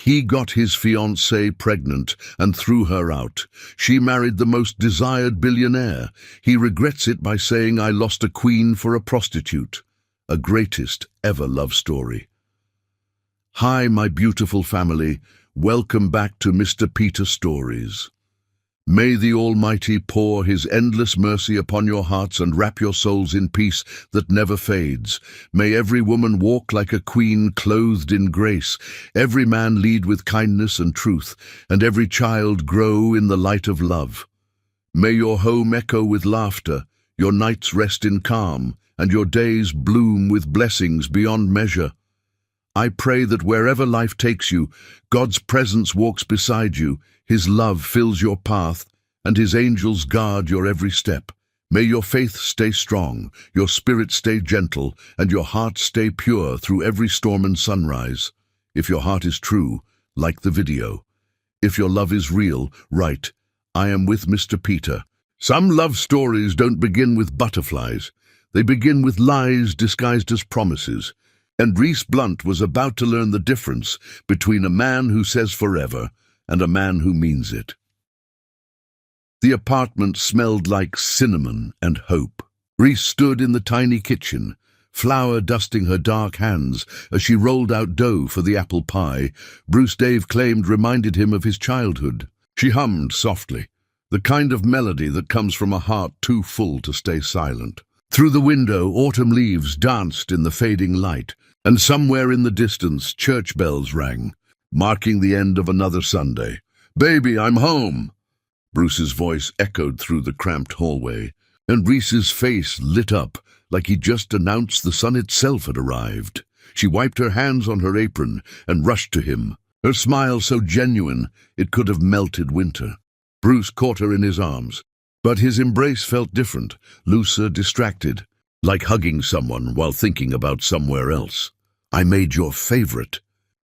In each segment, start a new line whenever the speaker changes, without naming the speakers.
He got his fiancée pregnant and threw her out. She married the most desired billionaire. He regrets it by saying, "I lost a queen for a prostitute." A greatest ever love story. Hi, my beautiful family. Welcome back to Mr. Peter Stories. May the Almighty pour His endless mercy upon your hearts and wrap your souls in peace that never fades. May every woman walk like a queen clothed in grace, every man lead with kindness and truth, and every child grow in the light of love. May your home echo with laughter, your nights rest in calm, and your days bloom with blessings beyond measure. I pray that wherever life takes you, God's presence walks beside you, His love fills your path, and His angels guard your every step. May your faith stay strong, your spirit stay gentle, and your heart stay pure through every storm and sunrise. If your heart is true, like the video. If your love is real, write, "I am with Mr. Peter." Some love stories don't begin with butterflies. They begin with lies disguised as promises. And Reese Blunt was about to learn the difference between a man who says forever and a man who means it. The apartment smelled like cinnamon and hope. Reese stood in the tiny kitchen, flour dusting her dark hands as she rolled out dough for the apple pie Bruce Dave claimed reminded him of his childhood. She hummed softly, the kind of melody that comes from a heart too full to stay silent. Through the window, autumn leaves danced in the fading light, and somewhere in the distance, church bells rang, marking the end of another Sunday. "Baby, I'm home!" Bruce's voice echoed through the cramped hallway, and Reese's face lit up like he'd just announced the sun itself had arrived. She wiped her hands on her apron and rushed to him, her smile so genuine it could have melted winter. Bruce caught her in his arms, but his embrace felt different, looser, distracted, like hugging someone while thinking about somewhere else. "I made your favorite,"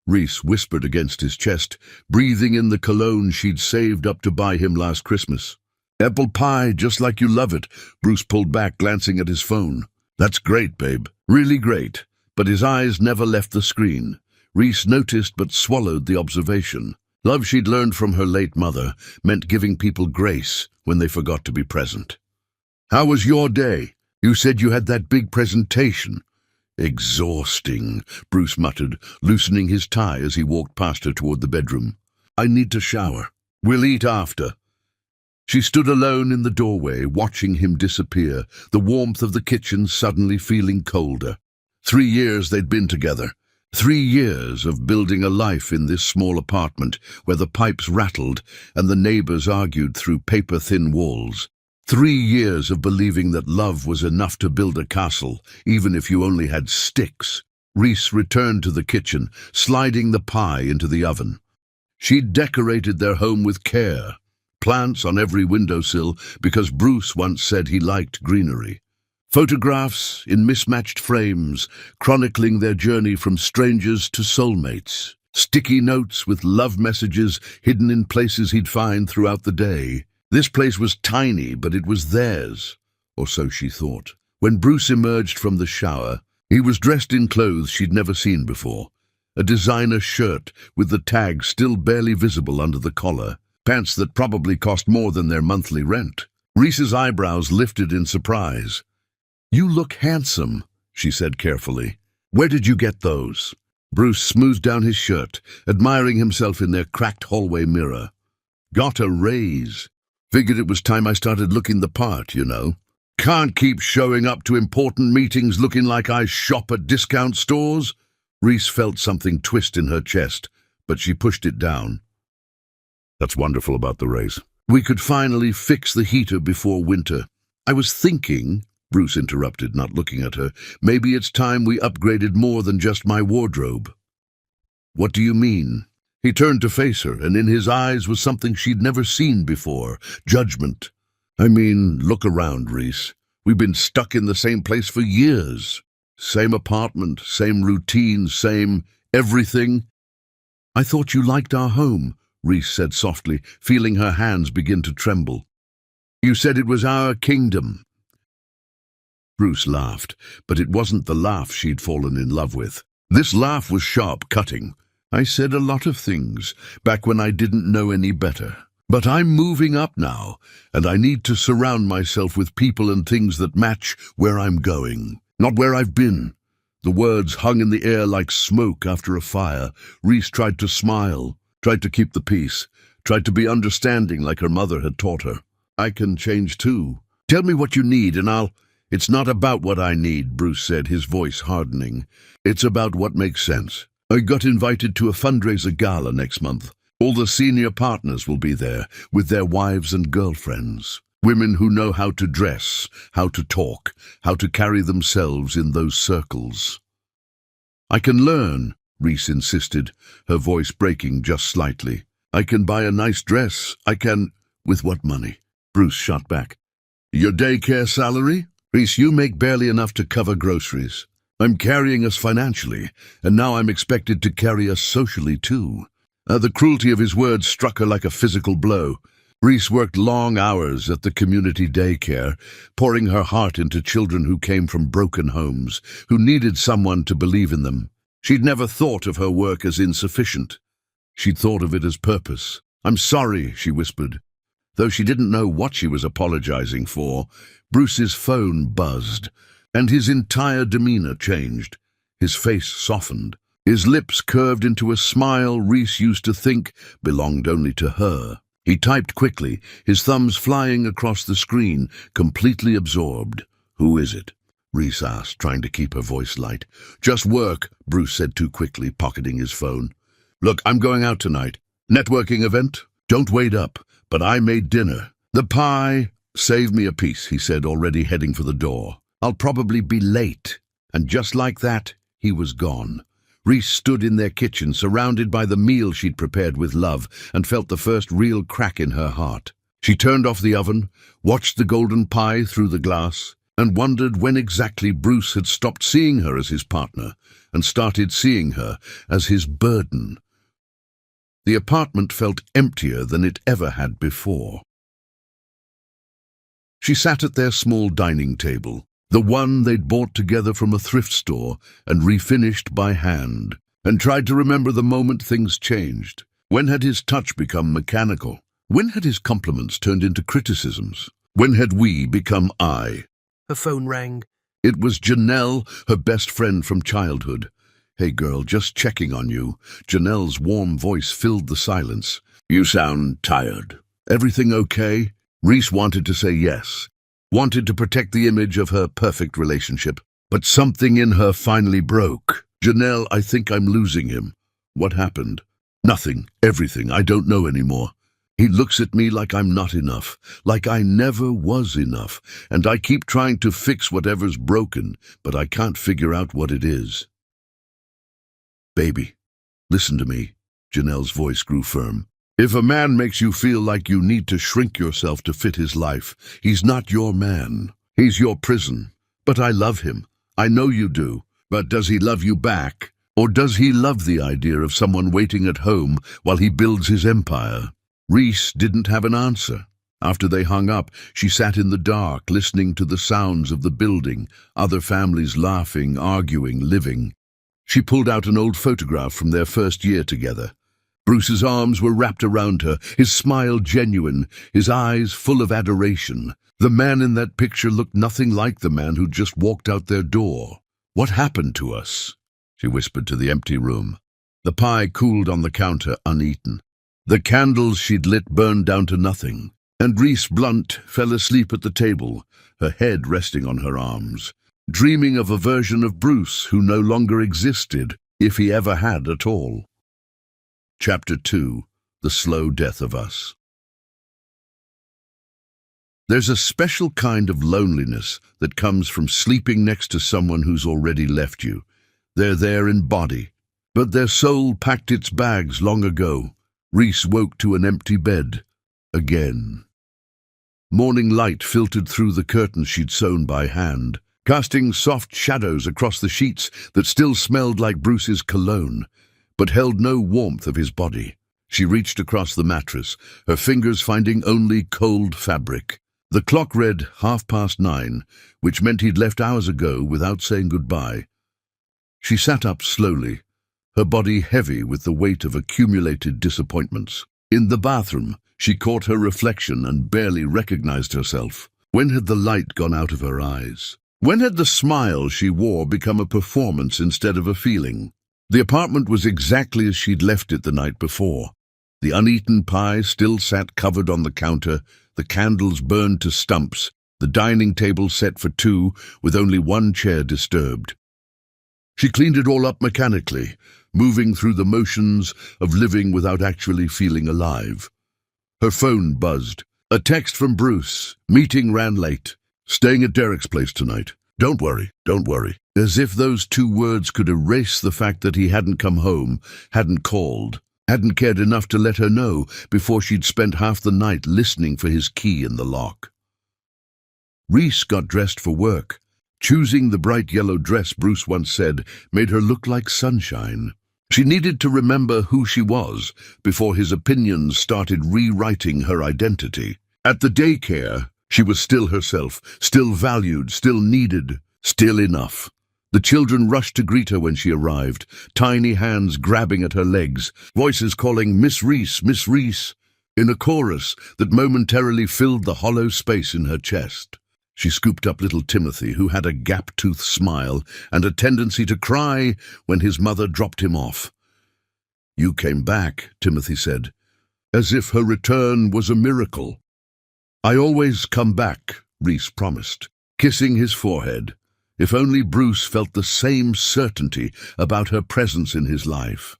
Reese whispered against his chest, breathing in the cologne she'd saved up to buy him last Christmas. "Apple pie, just like you love it," Bruce pulled back, glancing at his phone. "That's great, babe. Really great." But his eyes never left the screen. Reese noticed but swallowed the observation. Love she'd learned from her late mother meant giving people grace when they forgot to be present. "How was your day? You said you had that big presentation." "Exhausting," Bruce muttered, loosening his tie as he walked past her toward the bedroom. "I need to shower. We'll eat after." She stood alone in the doorway, watching him disappear, the warmth of the kitchen suddenly feeling colder. 3 years they'd been together. 3 years of building a life in this small apartment where the pipes rattled and the neighbors argued through paper-thin walls. 3 years of believing that love was enough to build a castle, even if you only had sticks. Reese returned to the kitchen, sliding the pie into the oven. She'd decorated their home with care, plants on every windowsill because Bruce once said he liked greenery. Photographs in mismatched frames, chronicling their journey from strangers to soulmates. Sticky notes with love messages hidden in places he'd find throughout the day. This place was tiny, but it was theirs, or so she thought. When Bruce emerged from the shower, he was dressed in clothes she'd never seen before. A designer shirt with the tag still barely visible under the collar. Pants that probably cost more than their monthly rent. Reese's eyebrows lifted in surprise. "You look handsome," she said carefully. "Where did you get those?" Bruce smoothed down his shirt, admiring himself in their cracked hallway mirror. "Got a raise. Figured it was time I started looking the part, you know. Can't keep showing up to important meetings looking like I shop at discount stores." Reese felt something twist in her chest, but she pushed it down. "That's wonderful about the raise. We could finally fix the heater before winter. I was thinking," Bruce interrupted, not looking at her, "maybe it's time we upgraded more than just my wardrobe." "What do you mean?" He turned to face her, and in his eyes was something she'd never seen before, judgment. "I mean, look around, Reese. We've been stuck in the same place for years. Same apartment, same routine, same everything." "I thought you liked our home," Reese said softly, feeling her hands begin to tremble. "You said it was our kingdom." Bruce laughed, but it wasn't the laugh she'd fallen in love with. This laugh was sharp, cutting. I said a lot of things, back when I didn't know any better. But I'm moving up now, and I need to surround myself with people and things that match where I'm going, not where I've been. The words hung in the air like smoke after a fire. Reese tried to smile, tried to keep the peace, tried to be understanding like her mother had taught her. I can change too. Tell me what you need and I'll... It's not about what I need, Bruce said, his voice hardening. It's about what makes sense. I got invited to a fundraiser gala next month. All the senior partners will be there, with their wives and girlfriends. Women who know how to dress, how to talk, how to carry themselves in those circles. I can learn, Reese insisted, her voice breaking just slightly. I can buy a nice dress. I can... With what money? Bruce shot back. Your daycare salary? Reese, you make barely enough to cover groceries. I'm carrying us financially, and now I'm expected to carry us socially too. The cruelty of his words struck her like a physical blow. Reese worked long hours at the community daycare, pouring her heart into children who came from broken homes, who needed someone to believe in them. She'd never thought of her work as insufficient. She'd thought of it as purpose. I'm sorry, she whispered. Though she didn't know what she was apologizing for, Bruce's phone buzzed, and his entire demeanor changed. His face softened. His lips curved into a smile Reese used to think belonged only to her. He typed quickly, his thumbs flying across the screen, completely absorbed. Who is it? Reese asked, trying to keep her voice light. Just work, Bruce said too quickly, pocketing his phone. Look, I'm going out tonight. Networking event? Don't wait up, but I made dinner. The pie... Save me a piece, he said, already heading for the door. I'll probably be late. And just like that, he was gone. Reese stood in their kitchen, surrounded by the meal she'd prepared with love, and felt the first real crack in her heart. She turned off the oven, watched the golden pie through the glass, and wondered when exactly Bruce had stopped seeing her as his partner and started seeing her as his burden. The apartment felt emptier than it ever had before. She sat at their small dining table, the one they'd bought together from a thrift store and refinished by hand, and tried to remember the moment things changed. When had his touch become mechanical? When had his compliments turned into criticisms? When had we become I?
Her phone rang.
It was Janelle, her best friend from childhood. Hey girl, just checking on you. Janelle's warm voice filled the silence. You sound tired. Everything okay? Reese wanted to say yes, wanted to protect the image of her perfect relationship, but something in her finally broke. Janelle, I think I'm losing him. What happened? Nothing, everything, I don't know anymore. He looks at me like I'm not enough, like I never was enough, and I keep trying to fix whatever's broken, but I can't figure out what it is. Baby, listen to me. Janelle's voice grew firm. If a man makes you feel like you need to shrink yourself to fit his life, he's not your man. He's your prison. But I love him. I know you do. But does he love you back? Or does he love the idea of someone waiting at home while he builds his empire? Reese didn't have an answer. After they hung up, she sat in the dark, listening to the sounds of the building, other families laughing, arguing, living. She pulled out an old photograph from their first year together. Bruce's arms were wrapped around her, his smile genuine, his eyes full of adoration. The man in that picture looked nothing like the man who'd just walked out their door. What happened to us? She whispered to the empty room. The pie cooled on the counter, uneaten. The candles she'd lit burned down to nothing, and Reese Blunt fell asleep at the table, her head resting on her arms, dreaming of a version of Bruce who no longer existed, if he ever had at all. Chapter 2. The Slow Death of Us. There's a special kind of loneliness that comes from sleeping next to someone who's already left you. They're there in body, but their soul packed its bags long ago. Reese woke to an empty bed. Again. Morning light filtered through the curtains she'd sewn by hand, casting soft shadows across the sheets that still smelled like Bruce's cologne, but held no warmth of his body. She reached across the mattress, her fingers finding only cold fabric. The clock read 9:30, which meant he'd left hours ago without saying goodbye. She sat up slowly, her body heavy with the weight of accumulated disappointments. In the bathroom, she caught her reflection and barely recognized herself. When had the light gone out of her eyes? When had the smile she wore become a performance instead of a feeling? The apartment was exactly as she'd left it the night before. The uneaten pie still sat covered on the counter, the candles burned to stumps, the dining table set for two, with only one chair disturbed. She cleaned it all up mechanically, moving through the motions of living without actually feeling alive. Her phone buzzed. A text from Bruce. Meeting ran late. Staying at Derek's place tonight. Don't worry, don't worry. As if those two words could erase the fact that he hadn't come home, hadn't called, hadn't cared enough to let her know before she'd spent half the night listening for his key in the lock. Reese got dressed for work. Choosing the bright yellow dress Bruce once said made her look like sunshine. She needed to remember who she was before his opinions started rewriting her identity. At the daycare, she was still herself, still valued, still needed, still enough. The children rushed to greet her when she arrived, tiny hands grabbing at her legs, voices calling Miss Reese, Miss Reese, in a chorus that momentarily filled the hollow space in her chest. She scooped up little Timothy, who had a gap-toothed smile and a tendency to cry when his mother dropped him off. "You came back," Timothy said, as if her return was a miracle. "I always come back," Reese promised, kissing his forehead. If only Bruce felt the same certainty about her presence in his life.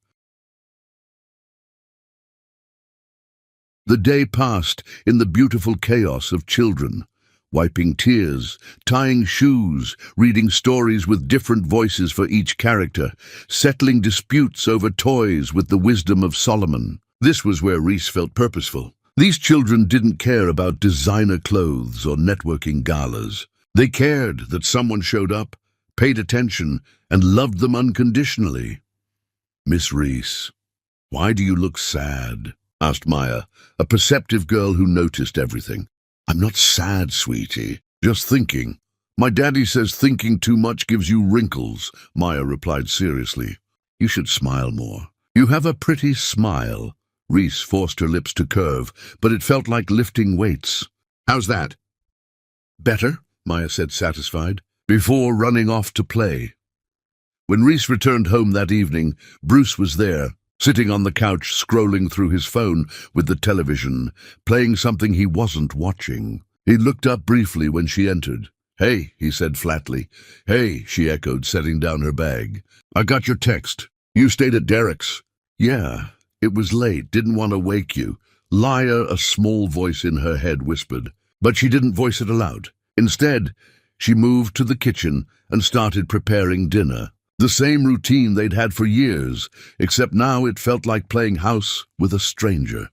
The day passed in the beautiful chaos of children. Wiping tears, tying shoes, reading stories with different voices for each character, settling disputes over toys with the wisdom of Solomon. This was where Reese felt purposeful. These children didn't care about designer clothes or networking galas. They cared that someone showed up, paid attention, and loved them unconditionally. "Miss Reese, why do you look sad?" asked Maya, a perceptive girl who noticed everything. "I'm not sad, sweetie. Just thinking." "My daddy says thinking too much gives you wrinkles," Maya replied seriously. "You should smile more." "You have a pretty smile." Reese forced her lips to curve, but it felt like lifting weights. "How's that?" "Better," Maya said, satisfied, before running off to play. When Reese returned home that evening, Bruce was there, sitting on the couch scrolling through his phone with the television, playing something he wasn't watching. He looked up briefly when she entered. "Hey," he said flatly. "Hey," she echoed, setting down her bag. "I got your text. You stayed at Derek's." "Yeah, it was late, didn't want to wake you." "Liar," a small voice in her head whispered, but she didn't voice it aloud. Instead, she moved to the kitchen and started preparing dinner. The same routine they'd had for years, except now it felt like playing house with a stranger.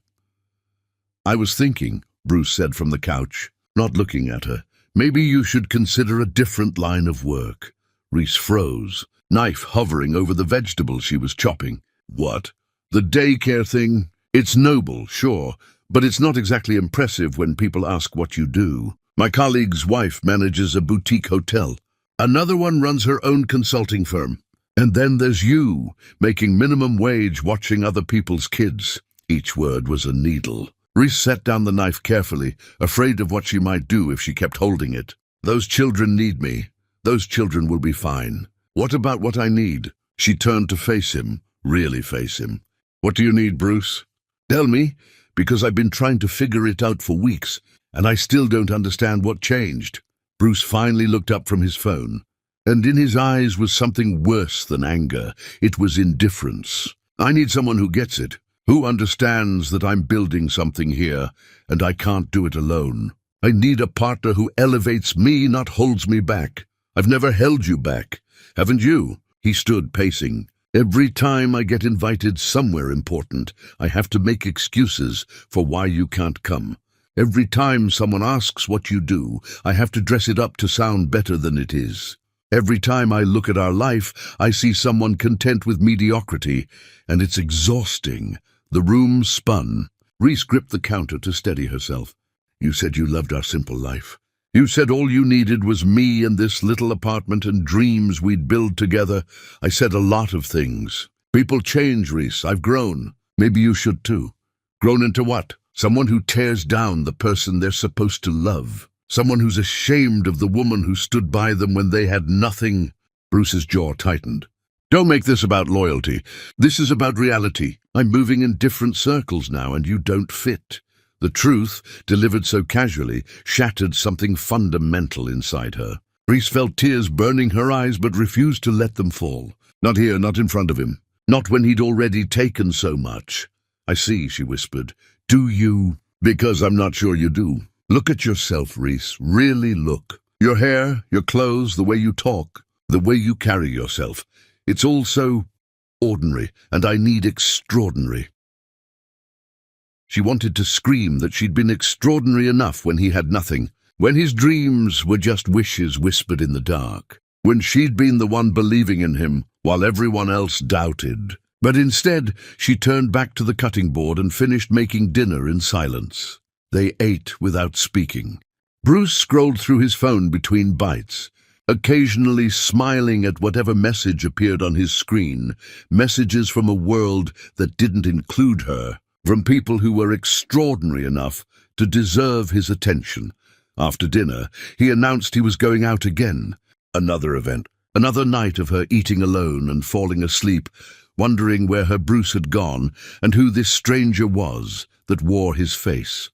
"I was thinking," Bruce said from the couch, not looking at her, "maybe you should consider a different line of work." Reese froze, knife hovering over the vegetables she was chopping. "What? The daycare thing? It's noble, sure, but it's not exactly impressive when people ask what you do. My colleague's wife manages a boutique hotel. Another one runs her own consulting firm. And then there's you, making minimum wage watching other people's kids." Each word was a needle. Reese set down the knife carefully, afraid of what she might do if she kept holding it. "Those children need me. Those children will be fine. What about what I need?" She turned to face him, really face him. "What do you need, Bruce?" "Tell me, because I've been trying to figure it out for weeks, and I still don't understand what changed." Bruce finally looked up from his phone, and in his eyes was something worse than anger. It was indifference. "I need someone who gets it, who understands that I'm building something here, and I can't do it alone. I need a partner who elevates me, not holds me back. I've never held you back. Haven't you?" He stood pacing. "Every time I get invited somewhere important, I have to make excuses for why you can't come. Every time someone asks what you do, I have to dress it up to sound better than it is. Every time I look at our life, I see someone content with mediocrity, and it's exhausting." The room spun. Reese gripped the counter to steady herself. "You said you loved our simple life. You said all you needed was me and this little apartment and dreams we'd build together. I said a lot of things. People change, Reese. I've grown. Maybe you should too. Grown into what? Someone who tears down the person they're supposed to love. Someone who's ashamed of the woman who stood by them when they had nothing. Bruce's jaw tightened. Don't make this about loyalty. This is about reality. I'm moving in different circles now, and you don't fit. The truth, delivered so casually, shattered something fundamental inside her. Reese felt tears burning her eyes, but refused to let them fall. Not here, not in front of him. Not when he'd already taken so much. I see, she whispered. Do you? Because I'm not sure you do. Look at yourself, Reese. Really look. Your hair, your clothes, the way you talk, the way you carry yourself. It's all so ordinary, and I need extraordinary. She wanted to scream that she'd been extraordinary enough when he had nothing, when his dreams were just wishes whispered in the dark, when she'd been the one believing in him while everyone else doubted. But instead, she turned back to the cutting board and finished making dinner in silence. They ate without speaking. Bruce scrolled through his phone between bites, occasionally smiling at whatever message appeared on his screen, messages from a world that didn't include her, from people who were extraordinary enough to deserve his attention. After dinner, he announced he was going out again. Another event, another night of her eating alone and falling asleep, wondering where her Bruce had gone and who this stranger was that wore his face.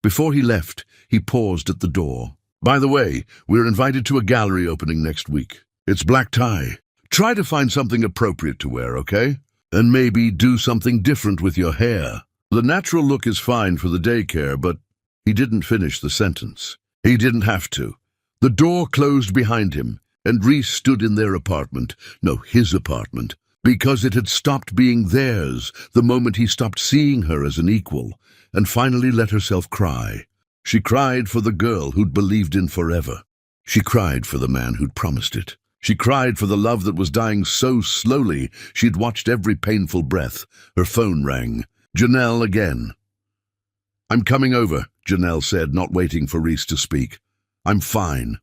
Before he left, he paused at the door. By the way, we're invited to a gallery opening next week. It's black tie. Try to find something appropriate to wear, okay? And maybe do something different with your hair. The natural look is fine for the daycare, but he didn't finish the sentence. He didn't have to. The door closed behind him, and Reese stood in their apartment, no, his apartment, because it had stopped being theirs the moment he stopped seeing her as an equal, and finally let herself cry. She cried for the girl who'd believed in forever. She cried for the man who'd promised it. She cried for the love that was dying so slowly she'd watched every painful breath. Her phone rang. Janelle again. I'm coming over, Janelle said, not waiting for Reese to speak. I'm fine.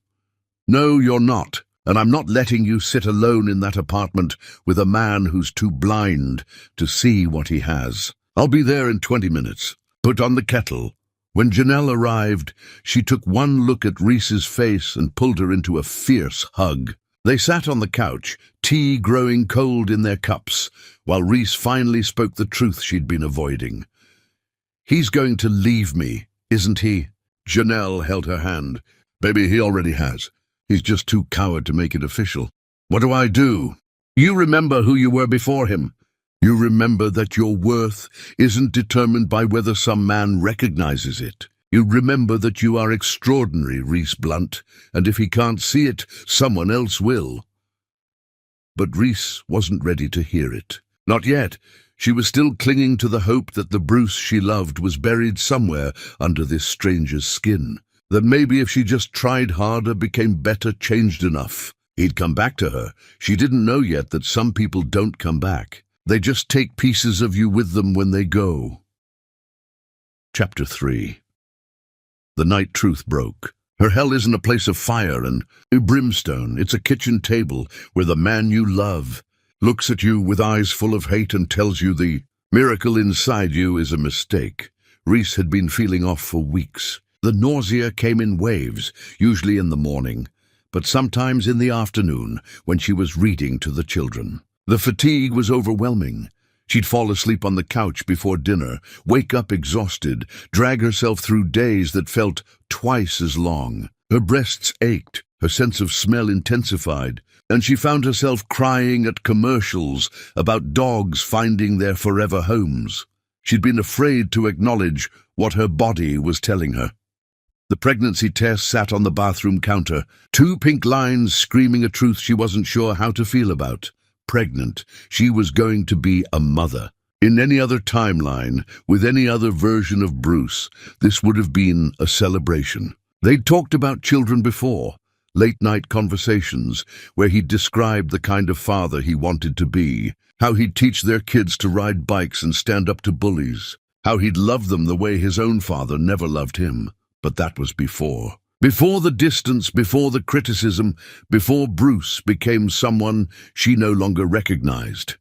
No, you're not, and I'm not letting you sit alone in that apartment with a man who's too blind to see what he has. I'll be there in 20 minutes. Put on the kettle. When Janelle arrived, she took one look at Reese's face and pulled her into a fierce hug. They sat on the couch, tea growing cold in their cups, while Reese finally spoke the truth she'd been avoiding. He's going to leave me, isn't he? Janelle held her hand. Baby, he already has. He's just too coward to make it official. What do I do? You remember who you were before him. You remember that your worth isn't determined by whether some man recognizes it. You remember that you are extraordinary, Reese Blunt, and if he can't see it, someone else will. But Reese wasn't ready to hear it. Not yet. She was still clinging to the hope that the Bruce she loved was buried somewhere under this stranger's skin. That maybe if she just tried harder, became better, changed enough, he'd come back to her. She didn't know yet that some people don't come back. They just take pieces of you with them when they go. Chapter 3. The night truth broke. Her hell isn't a place of fire and brimstone. It's a kitchen table where the man you love looks at you with eyes full of hate and tells you the miracle inside you is a mistake. Reese had been feeling off for weeks. The nausea came in waves, usually in the morning, but sometimes in the afternoon when she was reading to the children. The fatigue was overwhelming. She'd fall asleep on the couch before dinner, wake up exhausted, drag herself through days that felt twice as long. Her breasts ached, her sense of smell intensified, and she found herself crying at commercials about dogs finding their forever homes. She'd been afraid to acknowledge what her body was telling her. The pregnancy test sat on the bathroom counter, 2 pink lines screaming a truth she wasn't sure how to feel about. Pregnant, she was going to be a mother. In any other timeline, with any other version of Bruce, this would have been a celebration. They'd talked about children before, late-night conversations where he'd described the kind of father he wanted to be, how he'd teach their kids to ride bikes and stand up to bullies, how he'd love them the way his own father never loved him. But that was before. Before the distance, before the criticism, before Bruce became someone she no longer recognized.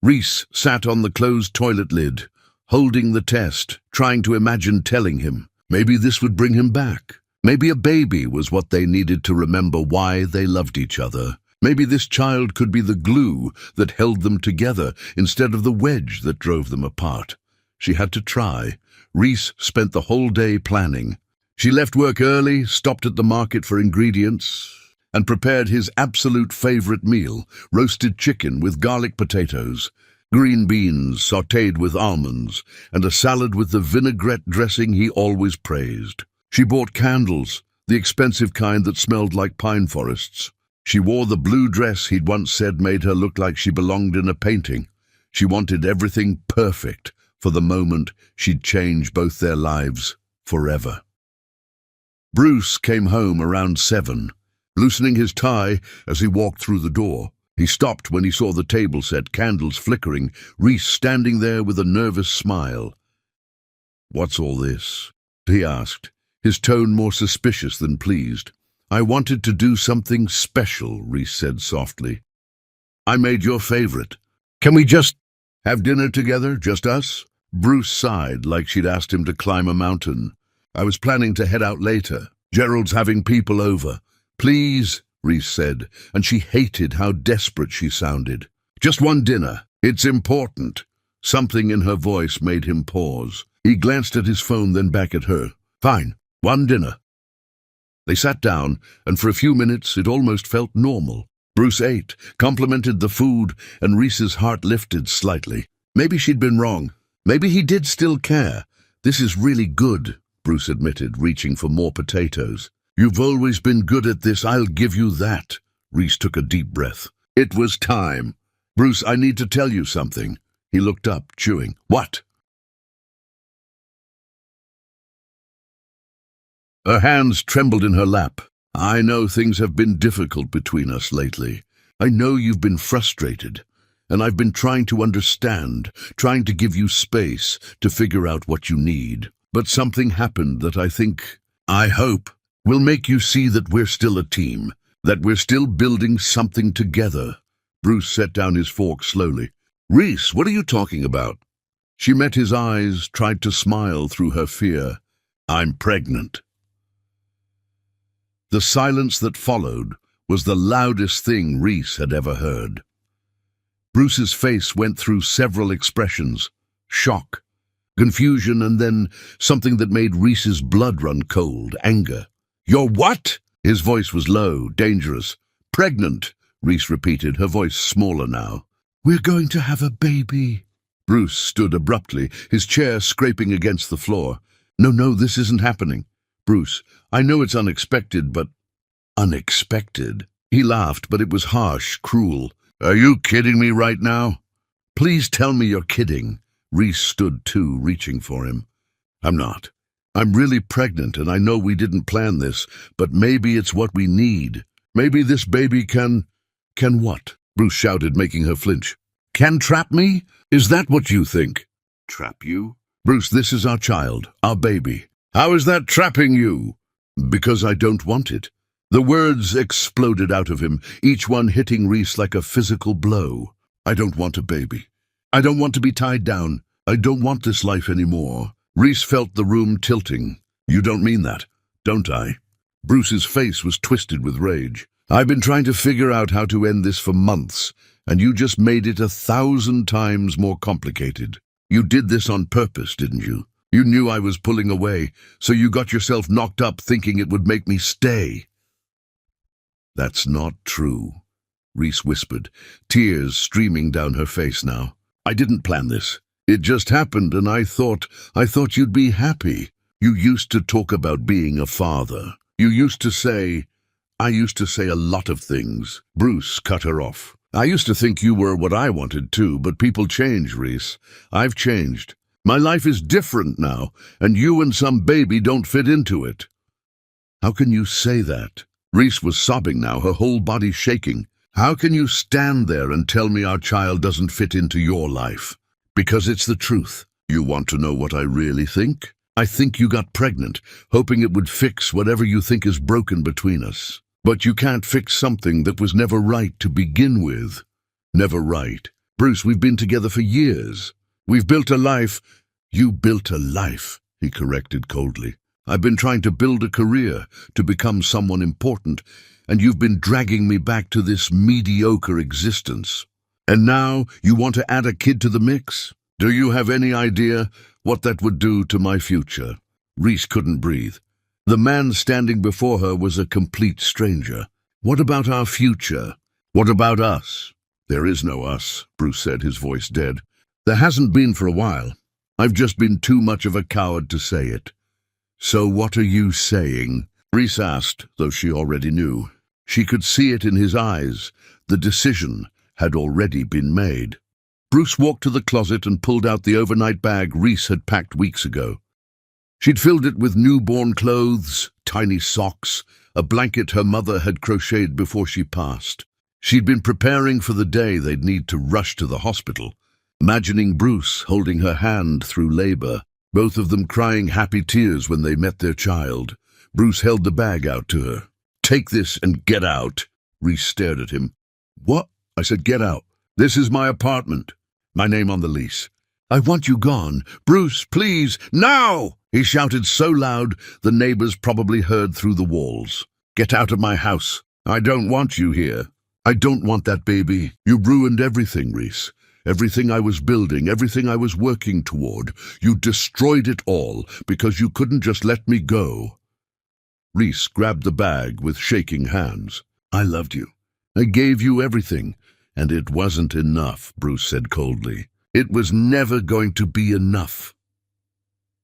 Reese sat on the closed toilet lid, holding the test, trying to imagine telling him. Maybe this would bring him back. Maybe a baby was what they needed to remember why they loved each other. Maybe this child could be the glue that held them together instead of the wedge that drove them apart. She had to try. Reese spent the whole day planning. She left work early, stopped at the market for ingredients, and prepared his absolute favorite meal, roasted chicken with garlic potatoes, green beans sautéed with almonds, and a salad with the vinaigrette dressing he always praised. She bought candles, the expensive kind that smelled like pine forests. She wore the blue dress he'd once said made her look like she belonged in a painting. She wanted everything perfect for the moment she'd change both their lives forever. Bruce came home around 7, loosening his tie as he walked through the door. He stopped when he saw the table set, candles flickering, Reese standing there with a nervous smile. "What's all this?" he asked, his tone more suspicious than pleased. "I wanted to do something special," Reese said softly. "I made your favorite. Can we just have dinner together, just us?" Bruce sighed like she'd asked him to climb a mountain. "I was planning to head out later. Gerald's having people over." "Please," Reese said, and she hated how desperate she sounded. "Just one dinner. It's important." Something in her voice made him pause. He glanced at his phone, then back at her. "Fine, one dinner." They sat down, and for a few minutes it almost felt normal. Bruce ate, complimented the food, and Reese's heart lifted slightly. Maybe she'd been wrong. Maybe he did still care. "This is really good," Bruce admitted, reaching for more potatoes. "You've always been good at this, I'll give you that." Reese took a deep breath. It was time. "Bruce, I need to tell you something." He looked up, chewing. "What?" Her hands trembled in her lap. "I know things have been difficult between us lately. I know you've been frustrated, and I've been trying to understand, trying to give you space to figure out what you need. But something happened that I hope, will make you see that we're still a team, that we're still building something together." Bruce set down his fork slowly. "Reese, what are you talking about?" She met his eyes, tried to smile through her fear. "I'm pregnant." The silence that followed was the loudest thing Reese had ever heard. Bruce's face went through several expressions: shock, confusion, and then something that made Reese's blood run cold: anger. "You're what?" His voice was low, dangerous. "Pregnant," Reese repeated, her voice smaller now. "We're going to have a baby." Bruce stood abruptly, his chair scraping against the floor. No, this isn't happening." "Bruce, I know it's unexpected, but—" "Unexpected?" He laughed, but it was harsh, cruel. "Are you kidding me right now?" "Please tell me you're kidding." Reese stood too, reaching for him. "I'm not. I'm really pregnant, and I know we didn't plan this, but maybe it's what we need. Maybe this baby can what?" Bruce shouted, making her flinch. "Can trap me? Is that what you think?" "Trap you?" "Bruce, this is our child, our baby." "How is that trapping you?" "Because I don't want it." The words exploded out of him, each one hitting Reese like a physical blow. "I don't want a baby. I don't want to be tied down. I don't want this life anymore." Reese felt the room tilting. "You don't mean that, don't I?" Bruce's face was twisted with rage. "I've been trying to figure out how to end this for months, and you just made it 1,000 times more complicated. You did this on purpose, didn't you? You knew I was pulling away, so you got yourself knocked up thinking it would make me stay." "That's not true," Reese whispered, tears streaming down her face now. "I didn't plan this. It just happened, and I thought you'd be happy. You used to talk about being a father. You used to say—" "I used to say a lot of things." Bruce cut her off. "I used to think you were what I wanted too, but people change, Reese. I've changed. My life is different now, and you and some baby don't fit into it." "How can you say that?" Reese was sobbing now, her whole body shaking. "How can you stand there and tell me our child doesn't fit into your life?" "Because it's the truth." "You want to know what I really think?" "I think you got pregnant, hoping it would fix whatever you think is broken between us. But you can't fix something that was never right to begin with." "Never right." Bruce, we've been together for years. We've built a life. You built a life, he corrected coldly. I've been trying to build a career, to become someone important, and you've been dragging me back to this mediocre existence. And now you want to add a kid to the mix? Do you have any idea what that would do to my future? Reese couldn't breathe. The man standing before her was a complete stranger. What about our future? What about us? There is no us, Bruce said, his voice dead. There hasn't been for a while. I've just been too much of a coward to say it. So what are you saying? Reese asked, though she already knew. She could see it in his eyes. The decision had already been made. Bruce walked to the closet and pulled out the overnight bag Reese had packed weeks ago. She'd filled it with newborn clothes, tiny socks, a blanket her mother had crocheted before she passed. She'd been preparing for the day they'd need to rush to the hospital, imagining Bruce holding her hand through labor, both of them crying happy tears when they met their child. Bruce held the bag out to her. "Take this and get out." Reese stared at him. "What?" I said, "Get out. This is my apartment. My name on the lease. I want you gone. Bruce, please, now!" He shouted so loud the neighbors probably heard through the walls. "Get out of my house. I don't want you here. I don't want that baby. You ruined everything, Reese. Everything I was building, everything I was working toward. You destroyed it all because you couldn't just let me go." Reese grabbed the bag with shaking hands. "I loved you. I gave you everything. And it wasn't enough," Bruce said coldly. "It was never going to be enough."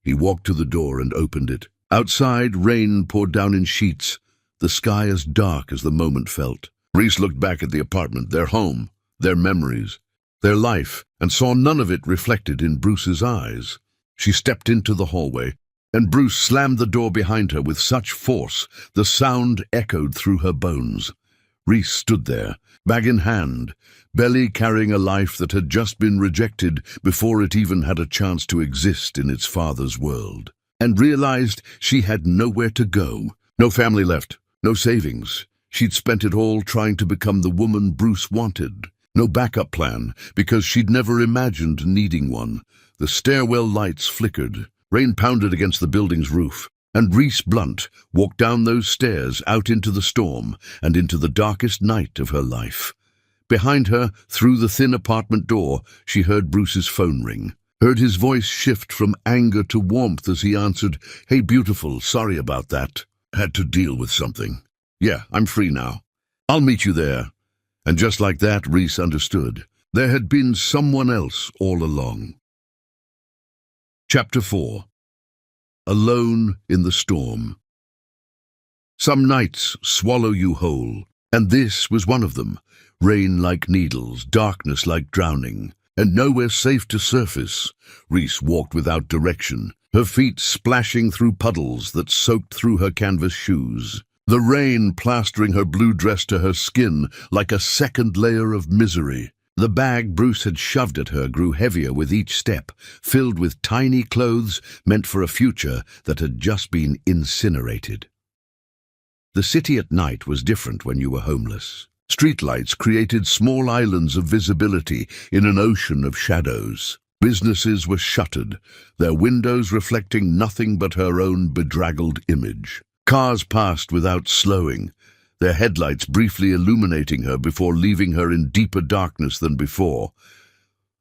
He walked to the door and opened it. Outside, rain poured down in sheets, the sky as dark as the moment felt. Reese looked back at the apartment, their home, their memories, their life, and saw none of it reflected in Bruce's eyes. She stepped into the hallway, and Bruce slammed the door behind her with such force the sound echoed through her bones. Reese stood there, bag in hand, belly carrying a life that had just been rejected before it even had a chance to exist in its father's world, and realized she had nowhere to go. No family left, no savings. She'd spent it all trying to become the woman Bruce wanted. No backup plan, because she'd never imagined needing one. The stairwell lights flickered. Rain pounded against the building's roof. And Reese Blunt walked down those stairs out into the storm and into the darkest night of her life. Behind her, through the thin apartment door, she heard Bruce's phone ring, heard his voice shift from anger to warmth as he answered, "Hey, beautiful, sorry about that. Had to deal with something. Yeah, I'm free now. I'll meet you there." And just like that, Reese understood. There had been someone else all along. Chapter 4. Alone in the storm. Some nights swallow you whole, and this was one of them. Rain like needles, darkness like drowning, and nowhere safe to surface. Reese walked without direction, her feet splashing through puddles that soaked through her canvas shoes. The rain plastering her blue dress to her skin like a second layer of misery. The bag Bruce had shoved at her grew heavier with each step, filled with tiny clothes meant for a future that had just been incinerated. The city at night was different when you were homeless. Streetlights created small islands of visibility in an ocean of shadows. Businesses were shuttered, their windows reflecting nothing but her own bedraggled image. Cars passed without slowing, their headlights briefly illuminating her before leaving her in deeper darkness than before.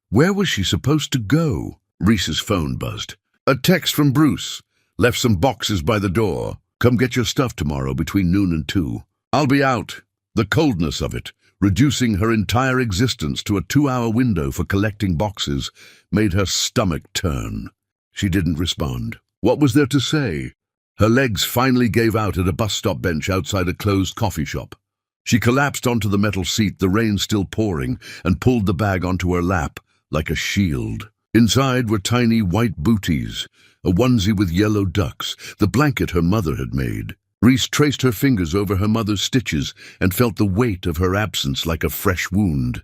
Where was she supposed to go? Reese's phone buzzed. A text from Bruce. "Left some boxes by the door. Come get your stuff tomorrow between noon and 2. I'll be out." The coldness of it, reducing her entire existence to a 2-hour window for collecting boxes, made her stomach turn. She didn't respond. What was there to say? Her legs finally gave out at a bus stop bench outside a closed coffee shop. She collapsed onto the metal seat, the rain still pouring, and pulled the bag onto her lap like a shield. Inside were tiny white booties, a onesie with yellow ducks, the blanket her mother had made. Reese traced her fingers over her mother's stitches and felt the weight of her absence like a fresh wound.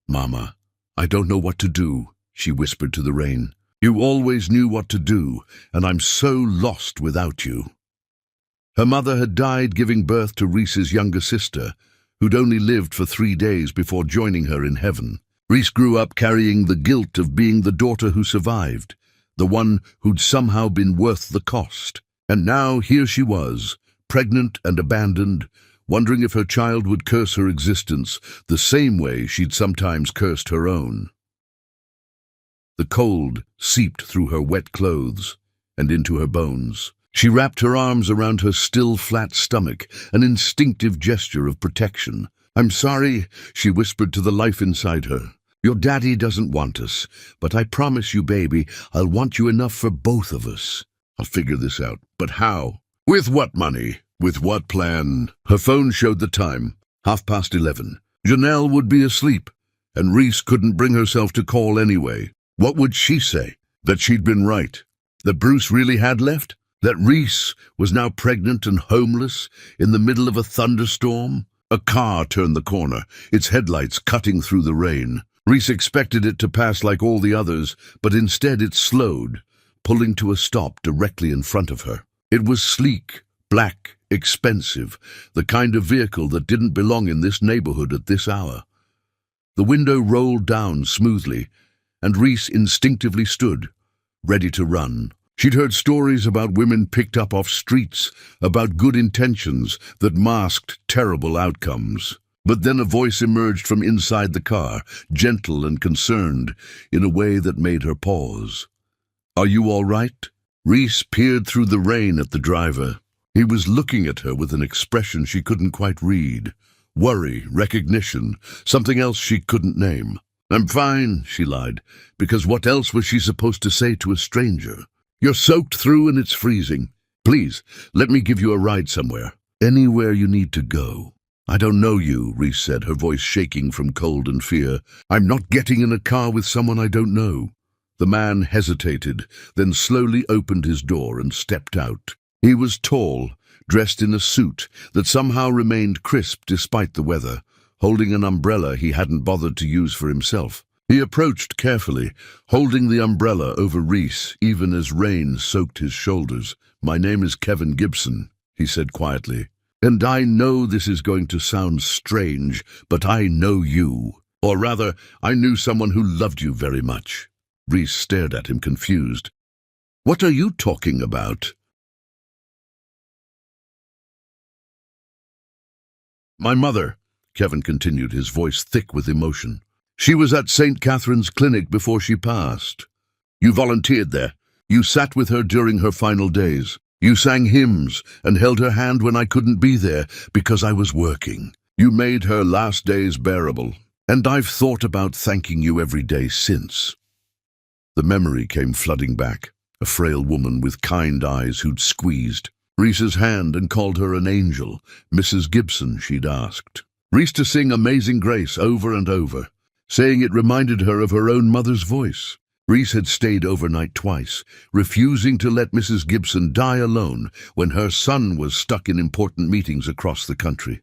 "Mama, I don't know what to do," she whispered to the rain. "You always knew what to do, and I'm so lost without you." Her mother had died giving birth to Reese's younger sister, who'd only lived for 3 days before joining her in heaven. Reese grew up carrying the guilt of being the daughter who survived, the one who'd somehow been worth the cost. And now here she was, pregnant and abandoned, wondering if her child would curse her existence the same way she'd sometimes cursed her own. The cold seeped through her wet clothes and into her bones. She wrapped her arms around her still flat stomach, an instinctive gesture of protection. "I'm sorry," she whispered to the life inside her. "Your daddy doesn't want us, but I promise you, baby, I'll want you enough for both of us. I'll figure this out. But how? With what money? With what plan?" Her phone showed the time, 11:30. Janelle would be asleep, and Reese couldn't bring herself to call anyway. What would she say? That she'd been right? That Bruce really had left? That Reese was now pregnant and homeless in the middle of a thunderstorm? A car turned the corner, its headlights cutting through the rain. Reese expected it to pass like all the others, but instead it slowed, pulling to a stop directly in front of her. It was sleek, black, expensive, the kind of vehicle that didn't belong in this neighborhood at this hour. The window rolled down smoothly, and Reese instinctively stood, ready to run. She'd heard stories about women picked up off streets, about good intentions that masked terrible outcomes. But then a voice emerged from inside the car, gentle and concerned, in a way that made her pause. "Are you all right?" Reese peered through the rain at the driver. He was looking at her with an expression she couldn't quite read. Worry, recognition, something else she couldn't name. "I'm fine," she lied, because what else was she supposed to say to a stranger? "You're soaked through and it's freezing. Please, let me give you a ride somewhere. Anywhere you need to go." "I don't know you," Reese said, her voice shaking from cold and fear. "I'm not getting in a car with someone I don't know." The man hesitated, then slowly opened his door and stepped out. He was tall, dressed in a suit that somehow remained crisp despite the weather, holding an umbrella he hadn't bothered to use for himself. He approached carefully, holding the umbrella over Reese even as rain soaked his shoulders. "My name is Kevin Gibson," he said quietly. "And I know this is going to sound strange, but I know you. Or rather, I knew someone who loved you very much." Reese stared at him, confused. "What are you talking about?" "My mother," Kevin continued, his voice thick with emotion. "She was at St. Catherine's Clinic before she passed. You volunteered there. You sat with her during her final days. You sang hymns and held her hand when I couldn't be there because I was working. You made her last days bearable. And I've thought about thanking you every day since." The memory came flooding back, a frail woman with kind eyes who'd squeezed Reese's hand and called her an angel. Mrs. Gibson, she'd asked Reese to sing Amazing Grace over and over, saying it reminded her of her own mother's voice. Reese had stayed overnight twice, refusing to let Mrs. Gibson die alone when her son was stuck in important meetings across the country.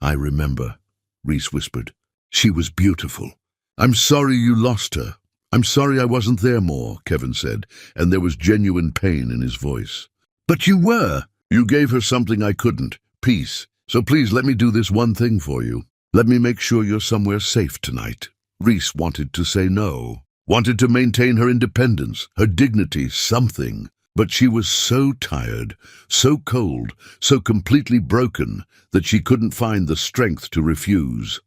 "I remember," Reese whispered. "She was beautiful." "I'm sorry you lost her. I'm sorry I wasn't there more," Kevin said, and there was genuine pain in his voice. "But you were. You gave her something I couldn't, peace. So please let me do this one thing for you. Let me make sure you're somewhere safe tonight." Reese wanted to say no, wanted to maintain her independence, her dignity, something. But she was so tired, so cold, so completely broken that she couldn't find the strength to refuse.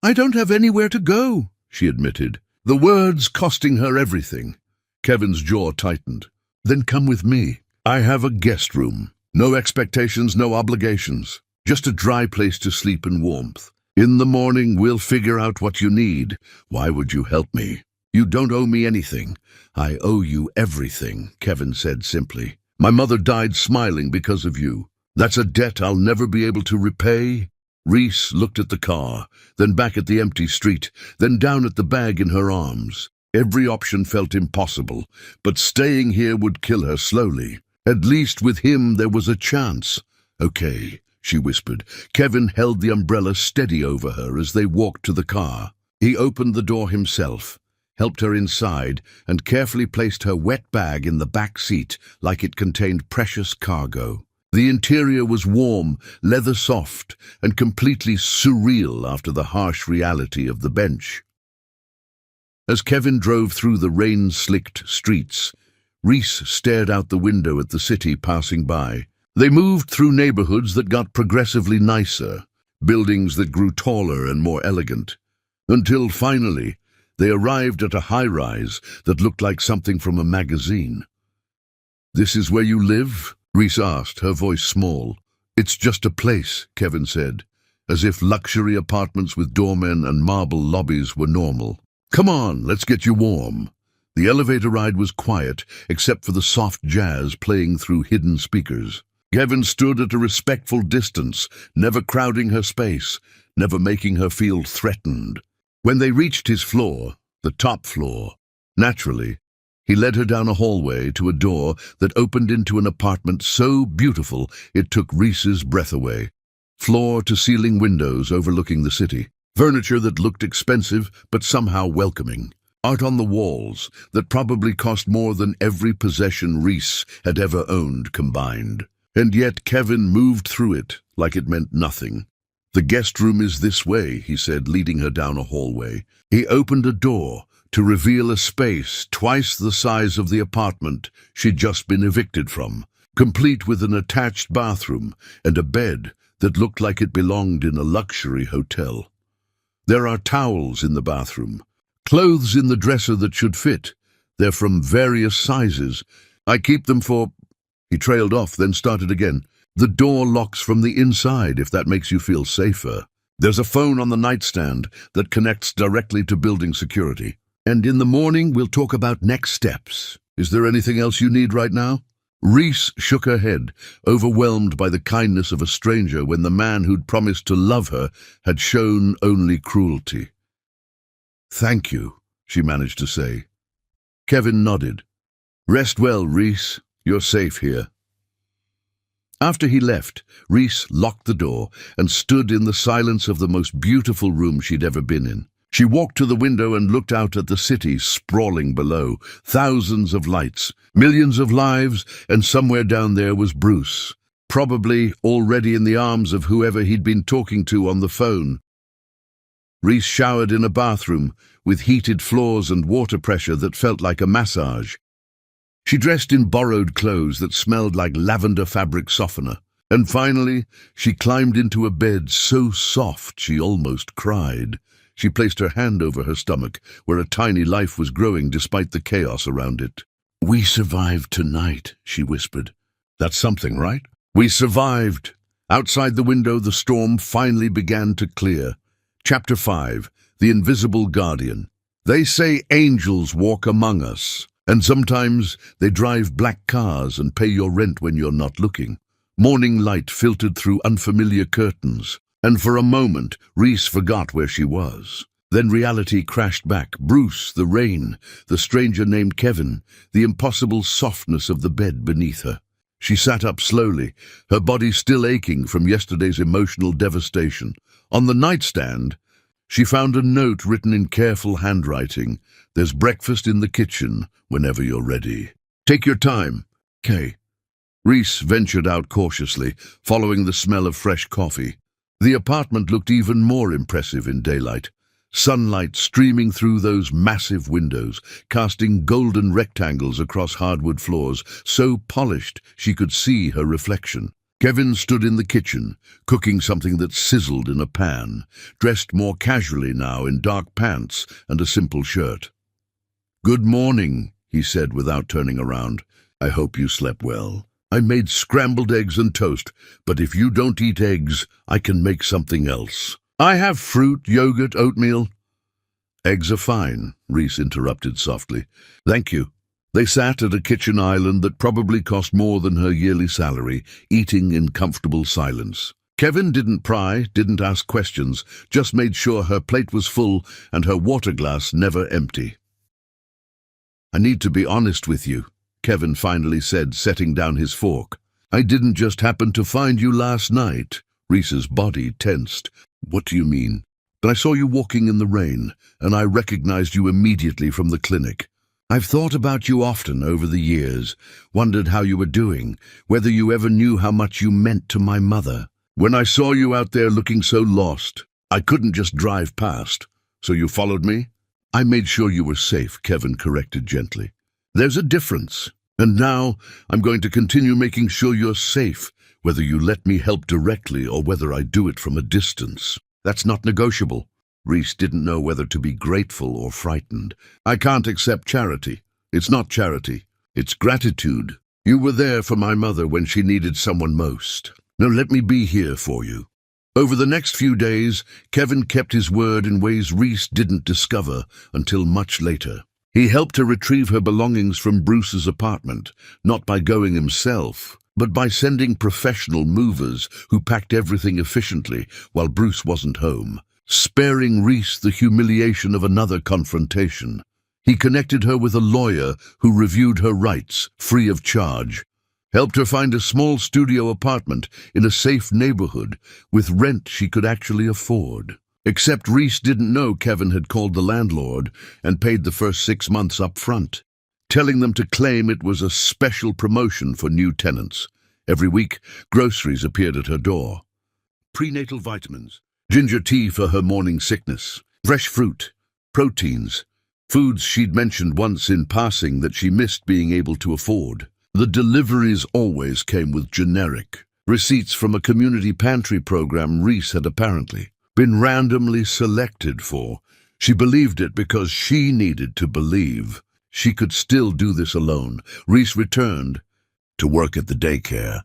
"I don't have anywhere to go," she admitted, the words costing her everything. Kevin's jaw tightened. "Then come with me. I have a guest room. No expectations, no obligations. Just a dry place to sleep and warmth. In the morning, we'll figure out what you need. Why would you help me? You don't owe me anything. I owe you everything," Kevin said simply. "My mother died smiling because of you. That's a debt I'll never be able to repay." Reese looked at the car, then back at the empty street, then down at the bag in her arms. Every option felt impossible, but staying here would kill her slowly. At least with him there was a chance. "Okay," she whispered. Kevin held the umbrella steady over her as they walked to the car. He opened the door himself, helped her inside, and carefully placed her wet bag in the back seat like it contained precious cargo. The interior was warm, leather soft, and completely surreal after the harsh reality of the bench. As Kevin drove through the rain-slicked streets, Reese stared out the window at the city passing by. They moved through neighborhoods that got progressively nicer, buildings that grew taller and more elegant, until finally they arrived at a high-rise that looked like something from a magazine. "This is where you live?" Reese asked, her voice small. "It's just a place," Kevin said, as if luxury apartments with doormen and marble lobbies were normal. "Come on, let's get you warm." The elevator ride was quiet, except for the soft jazz playing through hidden speakers. Kevin stood at a respectful distance, never crowding her space, never making her feel threatened. When they reached his floor, the top floor, naturally, he led her down a hallway to a door that opened into an apartment so beautiful it took Reese's breath away. Floor-to-ceiling windows overlooking the city. Furniture that looked expensive but somehow welcoming. Art on the walls that probably cost more than every possession Reese had ever owned combined. And yet Kevin moved through it like it meant nothing. "The guest room is this way," he said, leading her down a hallway. He opened a door to reveal a space twice the size of the apartment she'd just been evicted from, complete with an attached bathroom and a bed that looked like it belonged in a luxury hotel. There are towels in the bathroom, clothes in the dresser that should fit. They're from various sizes. "I keep them for—" He trailed off, then started again. "The door locks from the inside, if that makes you feel safer. There's a phone on the nightstand that connects directly to building security. And in the morning, we'll talk about next steps. Is there anything else you need right now?" Reese shook her head, overwhelmed by the kindness of a stranger when the man who'd promised to love her had shown only cruelty. "Thank you," she managed to say. Kevin nodded. "Rest well, Reese. You're safe here." After he left, Reese locked the door and stood in the silence of the most beautiful room she'd ever been in. She walked to the window and looked out at the city sprawling below. Thousands of lights, millions of lives, and somewhere down there was Bruce, probably already in the arms of whoever he'd been talking to on the phone. Reese showered in a bathroom with heated floors and water pressure that felt like a massage. She dressed in borrowed clothes that smelled like lavender fabric softener. And finally, she climbed into a bed so soft she almost cried. She placed her hand over her stomach, where a tiny life was growing despite the chaos around it. "We survived tonight," she whispered. "That's something, right?" "We survived." Outside the window, the storm finally began to clear. Chapter 5, The Invisible Guardian. They say angels walk among us, and sometimes they drive black cars and pay your rent when you're not looking. Morning light filtered through unfamiliar curtains, and for a moment Reese forgot where she was. Then reality crashed back. Bruce, the rain, the stranger named Kevin, the impossible softness of the bed beneath her. She sat up slowly, her body still aching from yesterday's emotional devastation. On the nightstand, she found a note written in careful handwriting. "There's breakfast in the kitchen whenever you're ready. Take your time, Kay." Reese ventured out cautiously, following the smell of fresh coffee. The apartment looked even more impressive in daylight. Sunlight streaming through those massive windows, casting golden rectangles across hardwood floors, so polished she could see her reflection. Kevin stood in the kitchen, cooking something that sizzled in a pan, dressed more casually now in dark pants and a simple shirt. "Good morning," he said without turning around. "I hope you slept well. I made scrambled eggs and toast, but if you don't eat eggs, I can make something else. I have fruit, yogurt, oatmeal." "Eggs are fine," Reese interrupted softly. "Thank you." They sat at a kitchen island that probably cost more than her yearly salary, eating in comfortable silence. Kevin didn't pry, didn't ask questions, just made sure her plate was full and her water glass never empty. "I need to be honest with you," Kevin finally said, setting down his fork. "I didn't just happen to find you last night." Reese's body tensed. "What do you mean?" "I saw you walking in the rain, and I recognized you immediately from the clinic. I've thought about you often over the years, wondered how you were doing, whether you ever knew how much you meant to my mother. When I saw you out there looking so lost, I couldn't just drive past. So you followed me? I made sure you were safe, Kevin corrected gently. There's a difference. And now I'm going to continue making sure you're safe, whether you let me help directly or whether I do it from a distance. That's not negotiable. Reese didn't know whether to be grateful or frightened. I can't accept charity. It's not charity. It's gratitude. You were there for my mother when she needed someone most. Now let me be here for you. Over the next few days, Kevin kept his word in ways Reese didn't discover until much later. He helped her retrieve her belongings from Bruce's apartment, not by going himself, but by sending professional movers who packed everything efficiently while Bruce wasn't home, sparing Reese the humiliation of another confrontation. He connected her with a lawyer who reviewed her rights, free of charge, helped her find a small studio apartment in a safe neighborhood with rent she could actually afford. Except Reese didn't know Kevin had called the landlord and paid the first 6 months up front, telling them to claim it was a special promotion for new tenants. Every week, groceries appeared at her door. Prenatal vitamins, ginger tea for her morning sickness, fresh fruit, proteins, foods she'd mentioned once in passing that she missed being able to afford. The deliveries always came with generic receipts from a community pantry program Reese had apparently been randomly selected for. She believed it because she needed to believe she could still do this alone. Reese returned to work at the daycare,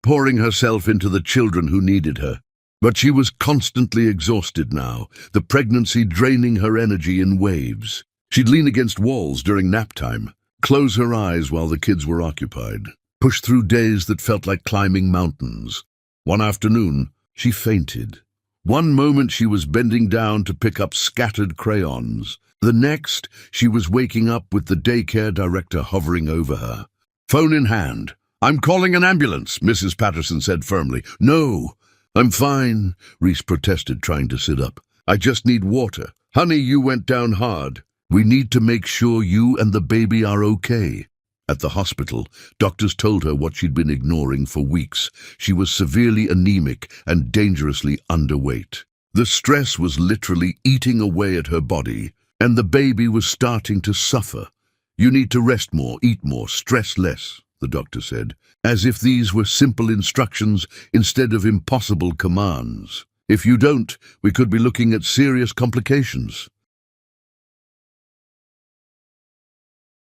pouring herself into the children who needed her. But she was constantly exhausted now, the pregnancy draining her energy in waves. She'd lean against walls during nap time, close her eyes while the kids were occupied, push through days that felt like climbing mountains. One afternoon, she fainted. One moment she was bending down to pick up scattered crayons. The next, she was waking up with the daycare director hovering over her. Phone in hand. "I'm calling an ambulance," Mrs. Patterson said firmly. "No, I'm fine," Reese protested, trying to sit up. "I just need water." "Honey, you went down hard. We need to make sure you and the baby are okay." At the hospital, doctors told her what she'd been ignoring for weeks. She was severely anemic and dangerously underweight. The stress was literally eating away at her body, and the baby was starting to suffer. "You need to rest more, eat more, stress less," the doctor said, as if these were simple instructions instead of impossible commands. "If you don't, we could be looking at serious complications."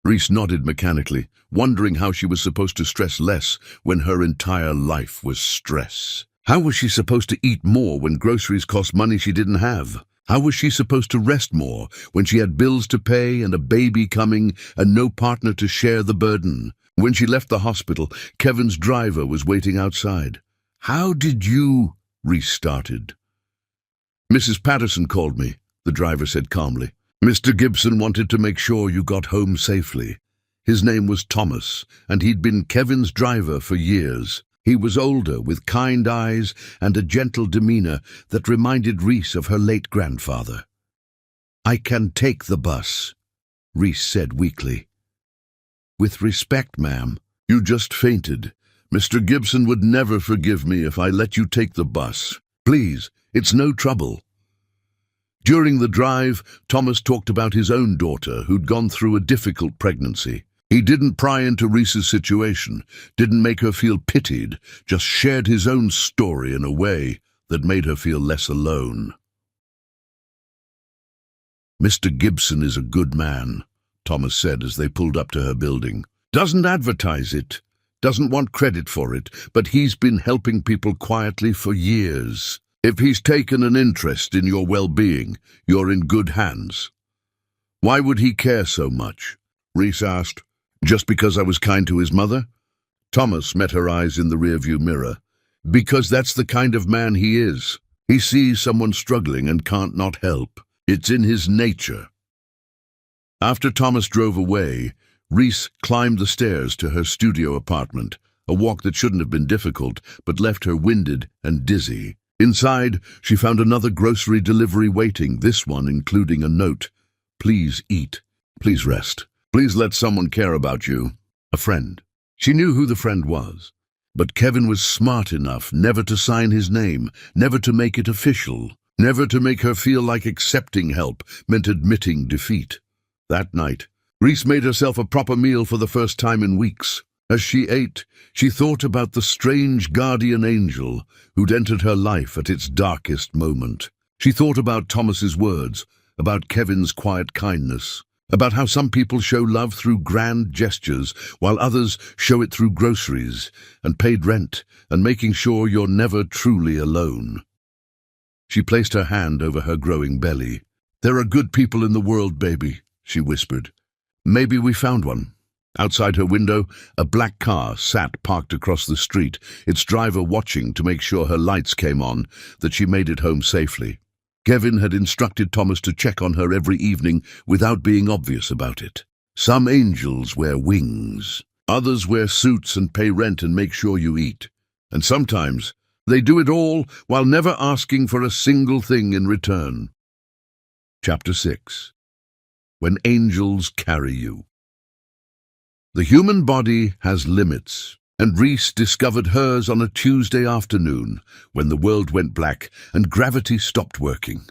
Reese nodded mechanically, wondering how she was supposed to stress less when her entire life was stress. How was she supposed to eat more when groceries cost money she didn't have? How was she supposed to rest more when she had bills to pay and a baby coming and no partner to share the burden? When she left the hospital, Kevin's driver was waiting outside. "How did you—" Reese started. "Mrs. Patterson called me," the driver said calmly. "Mr. Gibson wanted to make sure you got home safely. His name was Thomas, and he'd been Kevin's driver for years. He was older, with kind eyes and a gentle demeanor that reminded Reese of her late grandfather." "I can take the bus," Reese said weakly. "With respect, ma'am." "You just fainted. Mr. Gibson would never forgive me if I let you take the bus. Please, it's no trouble." During the drive, Thomas talked about his own daughter who'd gone through a difficult pregnancy. He didn't pry into Reese's situation, didn't make her feel pitied, just shared his own story in a way that made her feel less alone. "Mr. Gibson is a good man," Thomas said as they pulled up to her building. "Doesn't advertise it, doesn't want credit for it, but he's been helping people quietly for years. If he's taken an interest in your well-being, you're in good hands." "Why would he care so much?" Reese asked. "Just because I was kind to his mother?" Thomas met her eyes in the rearview mirror. "Because that's the kind of man he is. He sees someone struggling and can't not help. It's in his nature." After Thomas drove away, Reese climbed the stairs to her studio apartment, a walk that shouldn't have been difficult, but left her winded and dizzy. Inside, she found another grocery delivery waiting, this one including a note. "Please eat. Please rest. Please let someone care about you. A friend. She knew who the friend was. But Kevin was smart enough never to sign his name, never to make it official, never to make her feel like accepting help meant admitting defeat. That night, Reese made herself a proper meal for the first time in weeks. As she ate, she thought about the strange guardian angel who'd entered her life at its darkest moment. She thought about Thomas's words, about Kevin's quiet kindness, about how some people show love through grand gestures while others show it through groceries and paid rent and making sure you're never truly alone. She placed her hand over her growing belly. "There are good people in the world, baby," she whispered. "Maybe we found one." Outside her window, a black car sat parked across the street, its driver watching to make sure her lights came on, that she made it home safely. Kevin had instructed Thomas to check on her every evening without being obvious about it. Some angels wear wings. Others wear suits and pay rent and make sure you eat. And sometimes they do it all while never asking for a single thing in return. Chapter 6. When Angels Carry You. The human body has limits, and Reese discovered hers on a Tuesday afternoon when the world went black and gravity stopped working.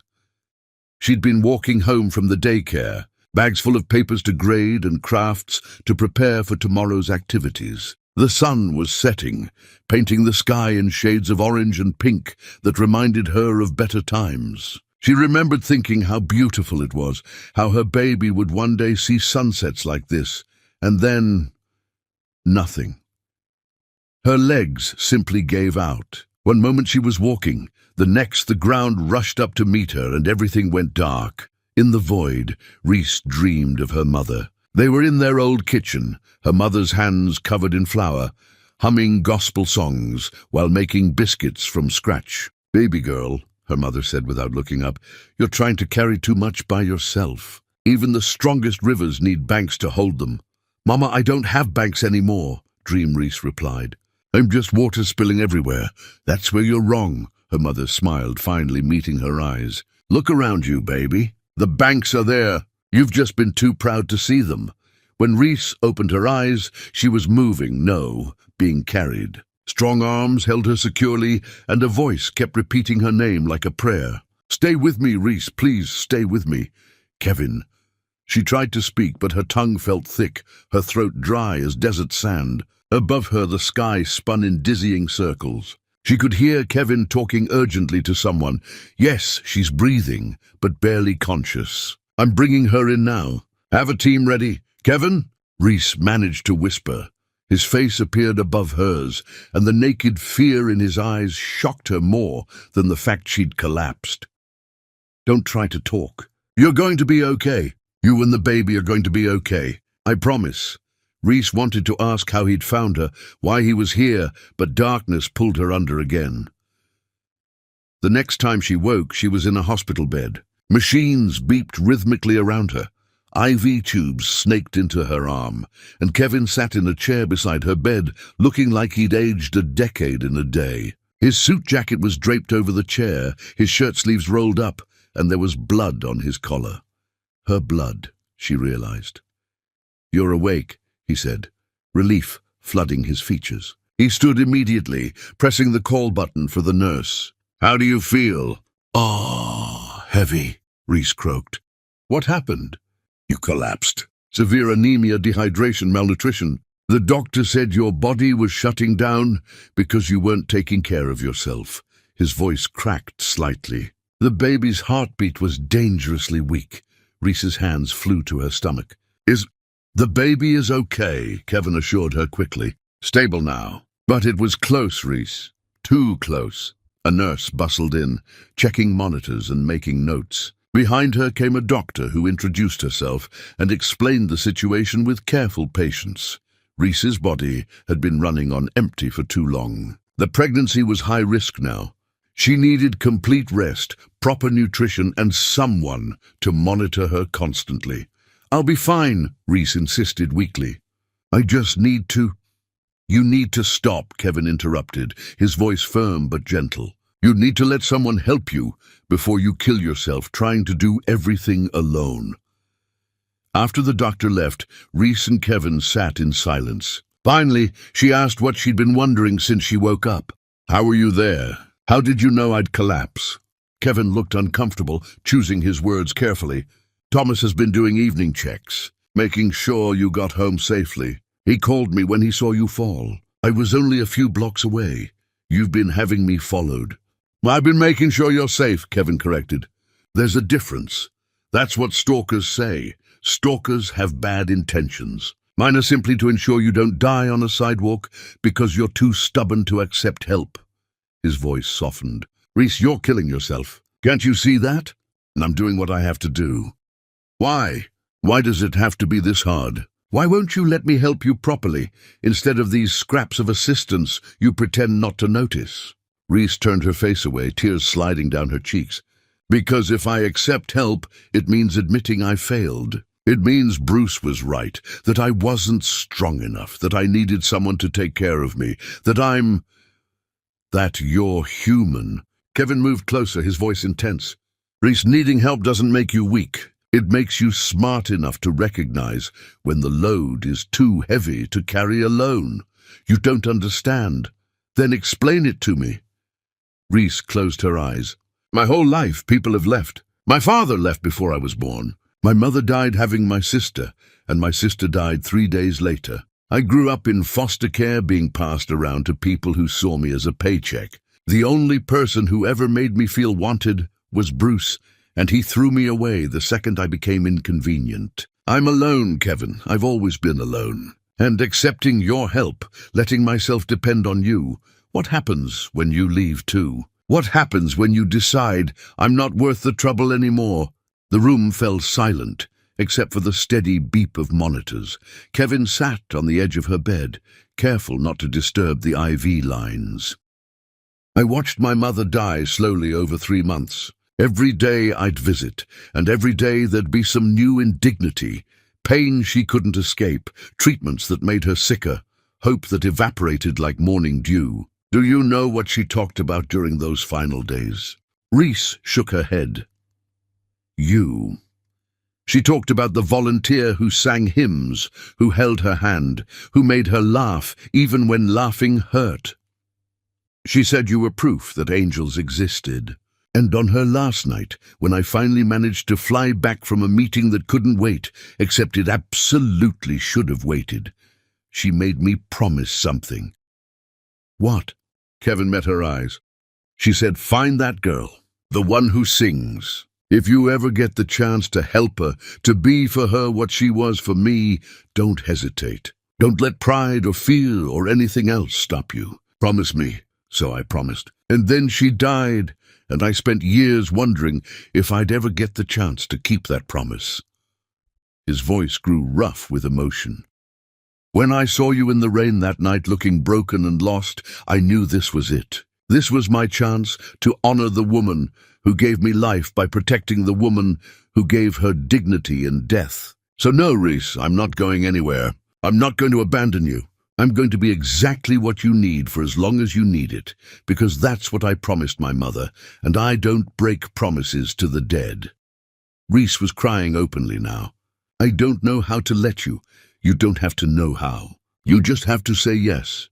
She'd been walking home from the daycare, bags full of papers to grade and crafts to prepare for tomorrow's activities. The sun was setting, painting the sky in shades of orange and pink that reminded her of better times. She remembered thinking how beautiful it was, how her baby would one day see sunsets like this, and then nothing. Her legs simply gave out. One moment she was walking, the next the ground rushed up to meet her and everything went dark. In the void, Reese dreamed of her mother. They were in their old kitchen, her mother's hands covered in flour, humming gospel songs while making biscuits from scratch. "Baby girl," her mother said without looking up, "you're trying to carry too much by yourself. Even the strongest rivers need banks to hold them." "Mama, I don't have banks anymore," Dream Reese replied. "I'm just water spilling everywhere." "That's where you're wrong," her mother smiled, finally meeting her eyes. "Look around you, baby. The banks are there. You've just been too proud to see them." When Reese opened her eyes, she was moving, no, being carried. Strong arms held her securely, and a voice kept repeating her name like a prayer. "Stay with me, Reese, please stay with me." "Kevin." She tried to speak, but her tongue felt thick, her throat dry as desert sand. Above her, the sky spun in dizzying circles. She could hear Kevin talking urgently to someone. "Yes, she's breathing, but barely conscious. I'm bringing her in now. Have a team ready. Kevin?" Reese managed to whisper. His face appeared above hers, and the naked fear in his eyes shocked her more than the fact she'd collapsed. "Don't try to talk. You're going to be okay. You and the baby are going to be okay. I promise." Reese wanted to ask how he'd found her, why he was here, but darkness pulled her under again. The next time she woke, she was in a hospital bed. Machines beeped rhythmically around her. IV tubes snaked into her arm, and Kevin sat in a chair beside her bed, looking like he'd aged a decade in a day. His suit jacket was draped over the chair, his shirt sleeves rolled up, and there was blood on his collar. Her blood, she realized. "You're awake," he said, relief flooding his features. He stood immediately, pressing the call button for the nurse. "How do you feel?" "Ah, heavy," Reese croaked. "What happened?" "You collapsed. Severe anemia, dehydration, malnutrition. The doctor said your body was shutting down because you weren't taking care of yourself." His voice cracked slightly. The baby's heartbeat was dangerously weak. Reese's hands flew to her stomach. "The baby is okay," Kevin assured her quickly. "Stable now." "But it was close, Reese. Too close." A nurse bustled in, checking monitors and making notes. Behind her came a doctor who introduced herself and explained the situation with careful patience. Reese's body had been running on empty for too long. The pregnancy was high risk now. She needed complete rest, proper nutrition, and someone to monitor her constantly. "I'll be fine," Reese insisted weakly. "I just need to—" "You need to stop," Kevin interrupted, his voice firm but gentle. "You need to let someone help you before you kill yourself trying to do everything alone." After the doctor left, Reese and Kevin sat in silence. Finally, she asked what she'd been wondering since she woke up. "How were you there? How did you know I'd collapse?" Kevin looked uncomfortable, choosing his words carefully. "Thomas has been doing evening checks, making sure you got home safely. He called me when he saw you fall. I was only a few blocks away. You've been having me followed." "I've been making sure you're safe," Kevin corrected. "There's a difference. That's what stalkers say. Stalkers have bad intentions. Mine are simply to ensure you don't die on a sidewalk because you're too stubborn to accept help." His voice softened. "Reese, you're killing yourself. Can't you see that? And I'm doing what I have to do." "Why? Why does it have to be this hard? Why won't you let me help you properly, instead of these scraps of assistance you pretend not to notice?" Reese turned her face away, tears sliding down her cheeks. "Because if I accept help, it means admitting I failed. It means Bruce was right, that I wasn't strong enough, that I needed someone to take care of me, that you're human." Kevin moved closer, his voice intense. "Reese, needing help doesn't make you weak. It makes you smart enough to recognize when the load is too heavy to carry alone. You don't understand. Then explain it to me." Reese closed her eyes. "My whole life, people have left. My father left before I was born. My mother died having my sister, and my sister died 3 days later. I grew up in foster care, being passed around to people who saw me as a paycheck. The only person who ever made me feel wanted was Bruce, and he threw me away the second I became inconvenient. I'm alone, Kevin. I've always been alone. And accepting your help, letting myself depend on you, what happens when you leave too? What happens when you decide I'm not worth the trouble anymore?" The room fell silent, except for the steady beep of monitors. Kevin sat on the edge of her bed, careful not to disturb the IV lines. "I watched my mother die slowly over 3 months. Every day I'd visit, and every day there'd be some new indignity, pain she couldn't escape, treatments that made her sicker, hope that evaporated like morning dew. Do you know what she talked about during those final days?" Reese shook her head. "You. She talked about the volunteer who sang hymns, who held her hand, who made her laugh even when laughing hurt. She said you were proof that angels existed. And on her last night, when I finally managed to fly back from a meeting that couldn't wait, except it absolutely should have waited, she made me promise something." "What?" Kevin met her eyes. "She said, find that girl, the one who sings. If you ever get the chance to help her, to be for her what she was for me, don't hesitate. Don't let pride or fear or anything else stop you. Promise me." So I promised. And then she died, and I spent years wondering if I'd ever get the chance to keep that promise. His voice grew rough with emotion. "When I saw you in the rain that night looking broken and lost, I knew this was it. This was my chance to honor the woman who gave me life by protecting the woman who gave her dignity in death. So no, Reese, I'm not going anywhere. I'm not going to abandon you. I'm going to be exactly what you need for as long as you need it, because that's what I promised my mother, and I don't break promises to the dead." Reese was crying openly now. "I don't know how to let you. You don't have to know how. You just have to say yes."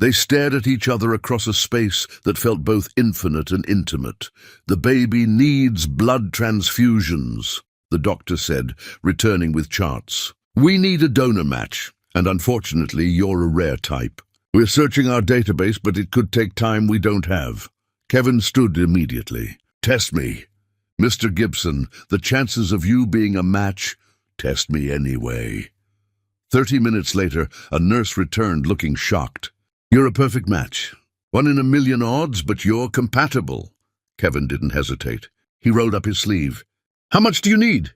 They stared at each other across a space that felt both infinite and intimate. "The baby needs blood transfusions," the doctor said, returning with charts. "We need a donor match, and unfortunately you're a rare type. We're searching our database, but it could take time we don't have." Kevin stood immediately. "Test me. Mr. Gibson, the chances of you being a match, test me anyway." 30 minutes later, a nurse returned looking shocked. "You're a perfect match. 1 in a million odds, but you're compatible." Kevin didn't hesitate. He rolled up his sleeve. "How much do you need?"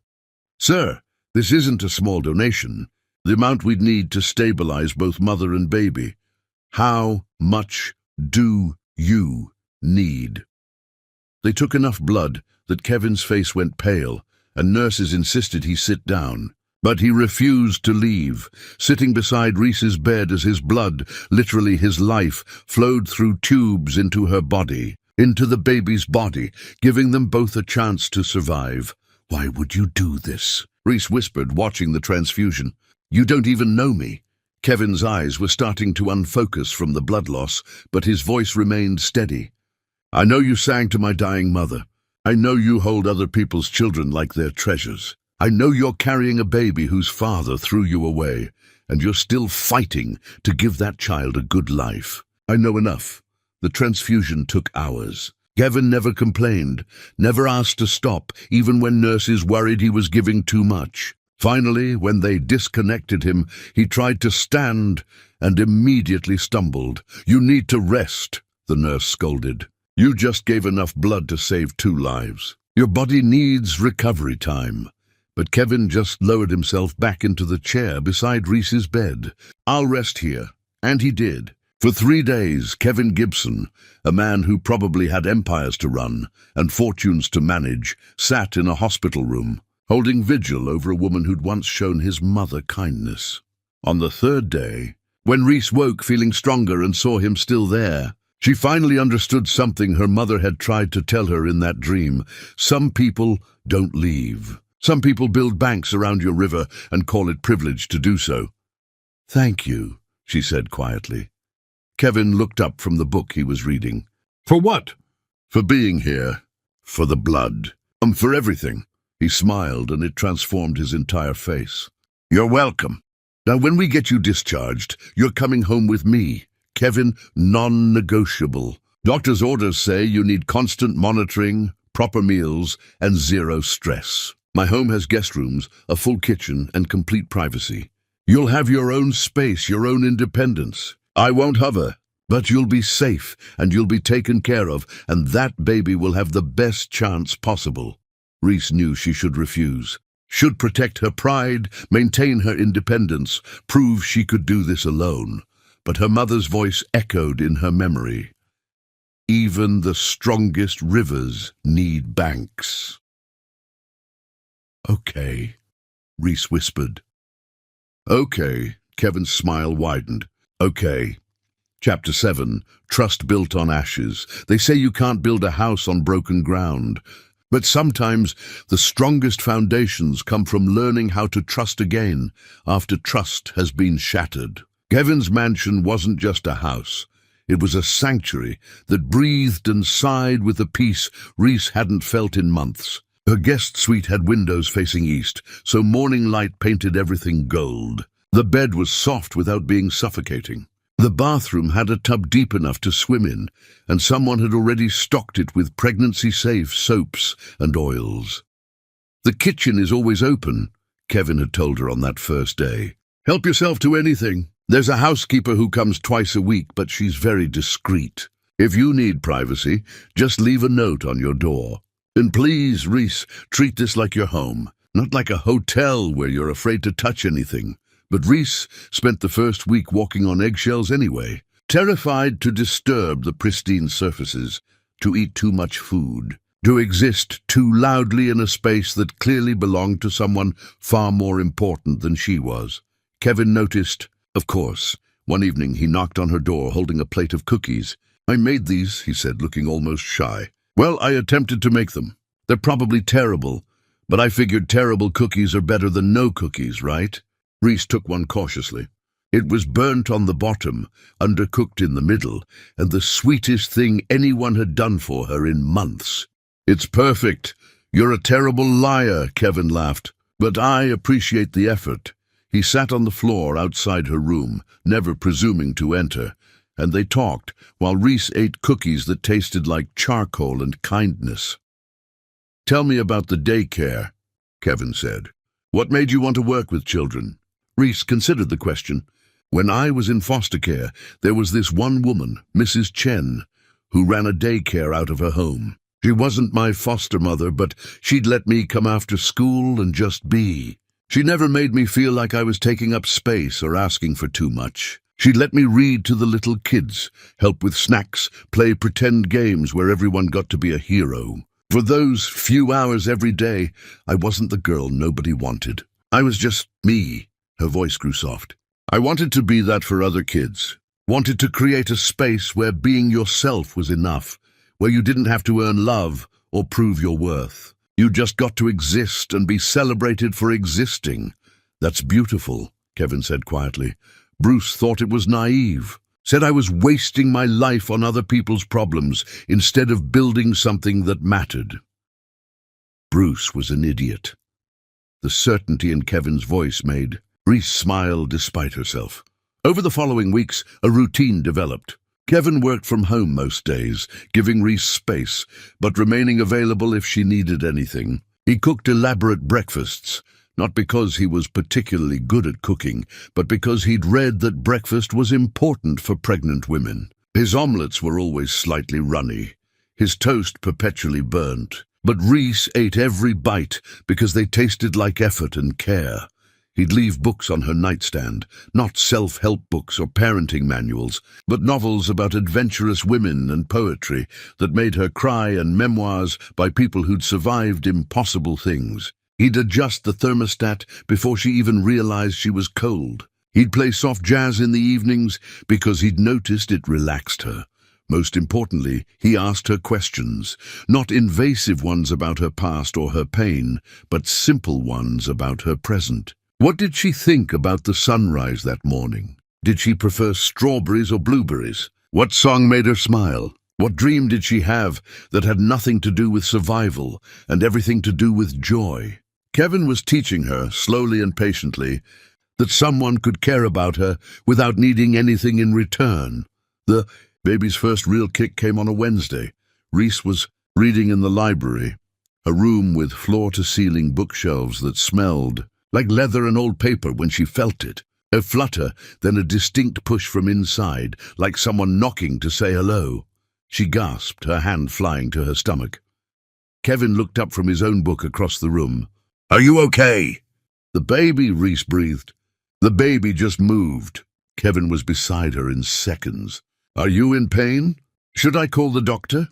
"Sir, this isn't a small donation. The amount we'd need to stabilize both mother and baby." "How much do you need?" They took enough blood that Kevin's face went pale, and nurses insisted he sit down. But he refused to leave, sitting beside Reese's bed as his blood, literally his life, flowed through tubes into her body. into the baby's body, giving them both a chance to survive. "Why would you do this?" Reese whispered, watching the transfusion. "You don't even know me." Kevin's eyes were starting to unfocus from the blood loss, but his voice remained steady. "I know you sang to my dying mother. I know you hold other people's children like their treasures. I know you're carrying a baby whose father threw you away, and you're still fighting to give that child a good life. I know enough." The transfusion took hours. Kevin never complained, never asked to stop, even when nurses worried he was giving too much. Finally, when they disconnected him, he tried to stand and immediately stumbled. "You need to rest," the nurse scolded. "You just gave enough blood to save 2 lives. Your body needs recovery time." But Kevin just lowered himself back into the chair beside Reese's bed. "I'll rest here." And he did. For 3 days, Kevin Gibson, a man who probably had empires to run and fortunes to manage, sat in a hospital room, holding vigil over a woman who'd once shown his mother kindness. On the 3rd day, when Reese woke feeling stronger and saw him still there, she finally understood something her mother had tried to tell her in that dream. Some people don't leave. Some people build banks around your river and call it privilege to do so. "Thank you," she said quietly. Kevin looked up from the book he was reading. "For what?" "For being here. For the blood. For everything." He smiled, and it transformed his entire face. "You're welcome. Now, when we get you discharged, you're coming home with me. Kevin, non-negotiable. Doctor's orders say you need constant monitoring, proper meals, and 0 stress. My home has guest rooms, a full kitchen, and complete privacy. You'll have your own space, your own independence. I won't hover, but you'll be safe, and you'll be taken care of, and that baby will have the best chance possible." Reese knew she should refuse. Should protect her pride, maintain her independence, prove she could do this alone. But her mother's voice echoed in her memory. "Even the strongest rivers need banks." "Okay," Reese whispered. "Okay," Kevin's smile widened. "Okay." Chapter 7, Trust Built on Ashes. They say you can't build a house on broken ground. But sometimes the strongest foundations come from learning how to trust again after trust has been shattered. Kevin's mansion wasn't just a house. It was a sanctuary that breathed and sighed with a peace Reese hadn't felt in months. Her guest suite had windows facing east, so morning light painted everything gold. The bed was soft without being suffocating. The bathroom had a tub deep enough to swim in, and someone had already stocked it with pregnancy-safe soaps and oils. "The kitchen is always open," Kevin had told her on that first day. "Help yourself to anything. There's a housekeeper who comes twice a week, but she's very discreet. If you need privacy, just leave a note on your door. And please, Reese, treat this like your home, not like a hotel where you're afraid to touch anything." But Reese spent the first week walking on eggshells anyway, terrified to disturb the pristine surfaces, to eat too much food, to exist too loudly in a space that clearly belonged to someone far more important than she was. Kevin noticed, of course. One evening he knocked on her door holding a plate of cookies. "I made these," he said, looking almost shy. "Well, I attempted to make them. They're probably terrible, but I figured terrible cookies are better than no cookies, right?" Reese took one cautiously. It was burnt on the bottom, undercooked in the middle, and the sweetest thing anyone had done for her in months. "It's perfect. You're a terrible liar," Kevin laughed. "But I appreciate the effort." He sat on the floor outside her room, never presuming to enter, and they talked while Reese ate cookies that tasted like charcoal and kindness. "Tell me about the daycare," Kevin said. "What made you want to work with children?" Reese considered the question. "When I was in foster care, there was this one woman, Mrs. Chen, who ran a daycare out of her home. She wasn't my foster mother, but she'd let me come after school and just be. She never made me feel like I was taking up space or asking for too much. She'd let me read to the little kids, help with snacks, play pretend games where everyone got to be a hero. For those few hours every day, I wasn't the girl nobody wanted. I was just me." Her voice grew soft. "I wanted to be that for other kids. Wanted to create a space where being yourself was enough, where you didn't have to earn love or prove your worth. You just got to exist and be celebrated for existing. That's beautiful, Kevin said quietly. Bruce thought it was naive. Said I was wasting my life on other people's problems instead of building something that mattered. Bruce was an idiot. The certainty in Kevin's voice made Reese smile despite herself. Over the following weeks, a routine developed. Kevin worked from home most days, giving Reese space, but remaining available if she needed anything. He cooked elaborate breakfasts, not because he was particularly good at cooking, but because he'd read that breakfast was important for pregnant women. His omelets were always slightly runny, his toast perpetually burnt. But Reese ate every bite because they tasted like effort and care. He'd leave books on her nightstand, not self-help books or parenting manuals, but novels about adventurous women and poetry that made her cry, and memoirs by people who'd survived impossible things. He'd adjust the thermostat before she even realized she was cold. He'd play soft jazz in the evenings because he'd noticed it relaxed her. Most importantly, he asked her questions, not invasive ones about her past or her pain, but simple ones about her present. What did she think about the sunrise that morning? Did she prefer strawberries or blueberries? What song made her smile? What dream did she have that had nothing to do with survival and everything to do with joy? Kevin was teaching her, slowly and patiently, that someone could care about her without needing anything in return. The baby's first real kick came on a Wednesday. Reese was reading in the library, a room with floor-to-ceiling bookshelves that smelled like leather and old paper when she felt it. A flutter, then a distinct push from inside, like someone knocking to say hello. She gasped, her hand flying to her stomach. Kevin looked up from his own book across the room. "Are you okay?" "The baby," Reese breathed. "The baby just moved." Kevin was beside her in seconds. "Are you in pain? Should I call the doctor?"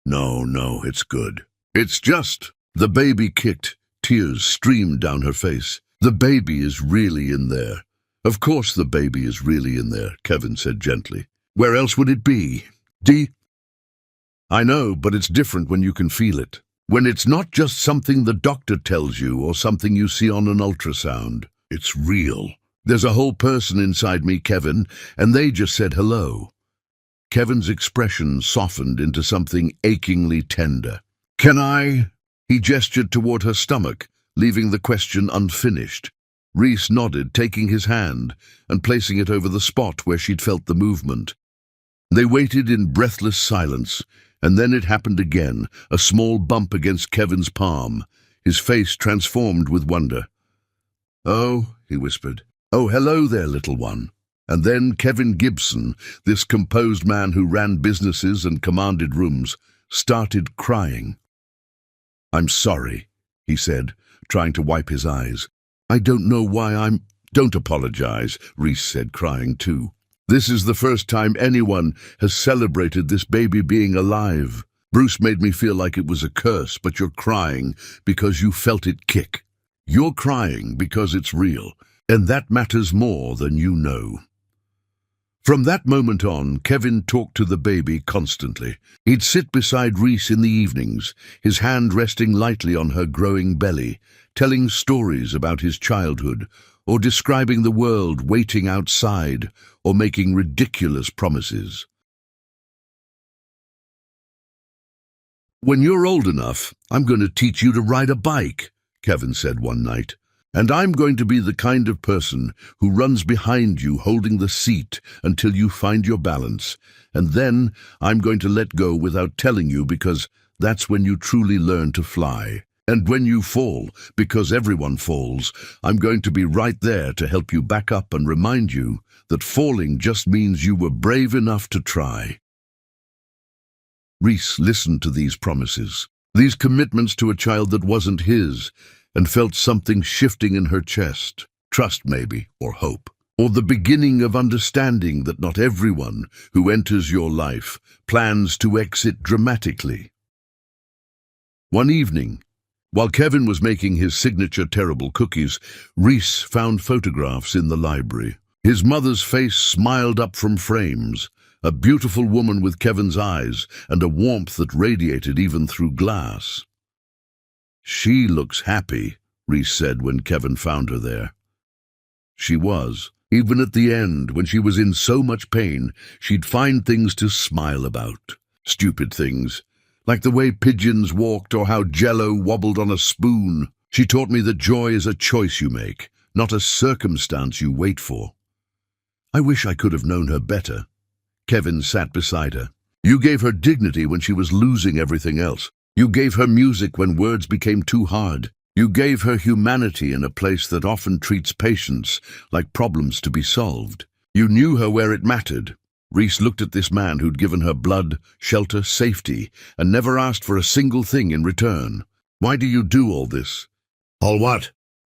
No, it's good. It's just..." The baby kicked. Tears streamed down her face. "The baby is really in there." "Of course the baby is really in there," Kevin said gently. "Where else would it be? I know, but it's different when you can feel it. When it's not just something the doctor tells you or something you see on an ultrasound. It's real. There's a whole person inside me, Kevin, and they just said hello." Kevin's expression softened into something achingly tender. "Can I?" He gestured toward her stomach, leaving the question unfinished. Reese nodded, taking his hand and placing it over the spot where she'd felt the movement. They waited in breathless silence, and then it happened again, a small bump against Kevin's palm. His face transformed with wonder. "Oh," he whispered. "Oh, hello there, little one." And then Kevin Gibson, this composed man who ran businesses and commanded rooms, started crying. "I'm sorry," he said, trying to wipe his eyes. "I don't know why I'm..." "Don't apologize," Reese said, crying too. "This is the first time anyone has celebrated this baby being alive. Bruce made me feel like it was a curse, but you're crying because you felt it kick. You're crying because it's real, and that matters more than you know." From that moment on, Kevin talked to the baby constantly. He'd sit beside Reese in the evenings, his hand resting lightly on her growing belly, telling stories about his childhood, or describing the world waiting outside, or making ridiculous promises. "When you're old enough, I'm going to teach you to ride a bike," Kevin said one night. "And I'm going to be the kind of person who runs behind you holding the seat until you find your balance. And then I'm going to let go without telling you, because that's when you truly learn to fly. And when you fall, because everyone falls, I'm going to be right there to help you back up and remind you that falling just means you were brave enough to try." Reese listened to these promises, these commitments to a child that wasn't his, and felt something shifting in her chest. Trust maybe, or hope, or the beginning of understanding that not everyone who enters your life plans to exit dramatically. One evening, while Kevin was making his signature terrible cookies, Reese found photographs in the library. His mother's face smiled up from frames, a beautiful woman with Kevin's eyes and a warmth that radiated even through glass. "She looks happy," Reese said when Kevin found her there. She was. Even at the end, when she was in so much pain, she'd find things to smile about. Stupid things, like the way pigeons walked or how Jell-O wobbled on a spoon. She taught me that joy is a choice you make, not a circumstance you wait for. I wish I could have known her better. Kevin sat beside her. You gave her dignity when she was losing everything else. You gave her music when words became too hard. You gave her humanity in a place that often treats patients like problems to be solved. You knew her where it mattered. Reese looked at this man who'd given her blood, shelter, safety, and never asked for a single thing in return. Why do you do all this? All what?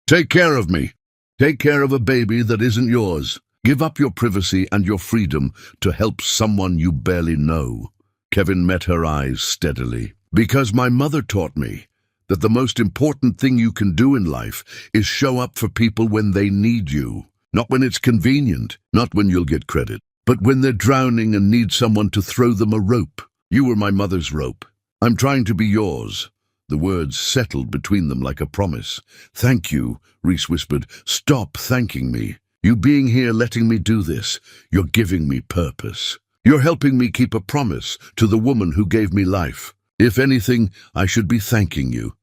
Take care of me. Take care of a baby that isn't yours. Give up your privacy and your freedom to help someone you barely know. Kevin met her eyes steadily. Because my mother taught me that the most important thing you can do in life is show up for people when they need you. Not when it's convenient, not when you'll get credit, but when they're drowning and need someone to throw them a rope. You were my mother's rope. I'm trying to be yours. The words settled between them like a promise. Thank you, Reese whispered. Stop thanking me. You being here, letting me do this, you're giving me purpose. You're helping me keep a promise to the woman who gave me life. If anything, I should be thanking you.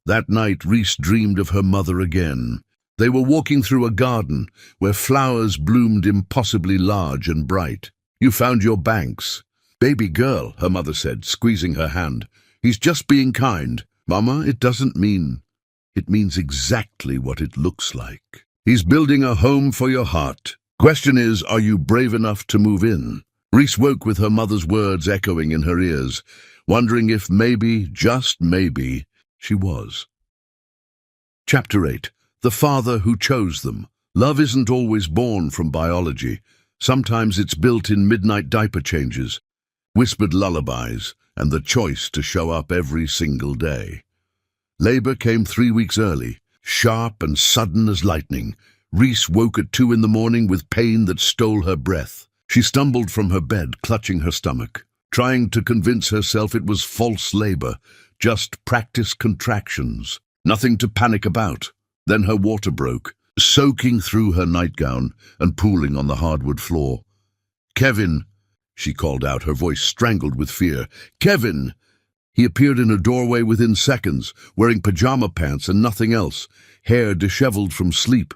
That night, Reese dreamed of her mother again. They were walking through a garden where flowers bloomed impossibly large and bright. You found your Banks. Baby girl, her mother said, squeezing her hand. He's just being kind. Mama, it doesn't mean. It means exactly what it looks like. He's building a home for your heart. Question is, are you brave enough to move in? Reese woke with her mother's words echoing in her ears, wondering if maybe, just maybe, she was. Chapter 8. The Father Who Chose Them. Love isn't always born from biology. Sometimes it's built in midnight diaper changes, whispered lullabies, and the choice to show up every single day. Labor came 3 weeks early, sharp and sudden as lightning. Reese woke at 2 a.m. with pain that stole her breath. She stumbled from her bed, clutching her stomach, trying to convince herself it was false labor, just practice contractions, nothing to panic about. Then her water broke, soaking through her nightgown and pooling on the hardwood floor. Kevin, she called out, her voice strangled with fear. Kevin! He appeared in a doorway within seconds, wearing pajama pants and nothing else, hair disheveled from sleep.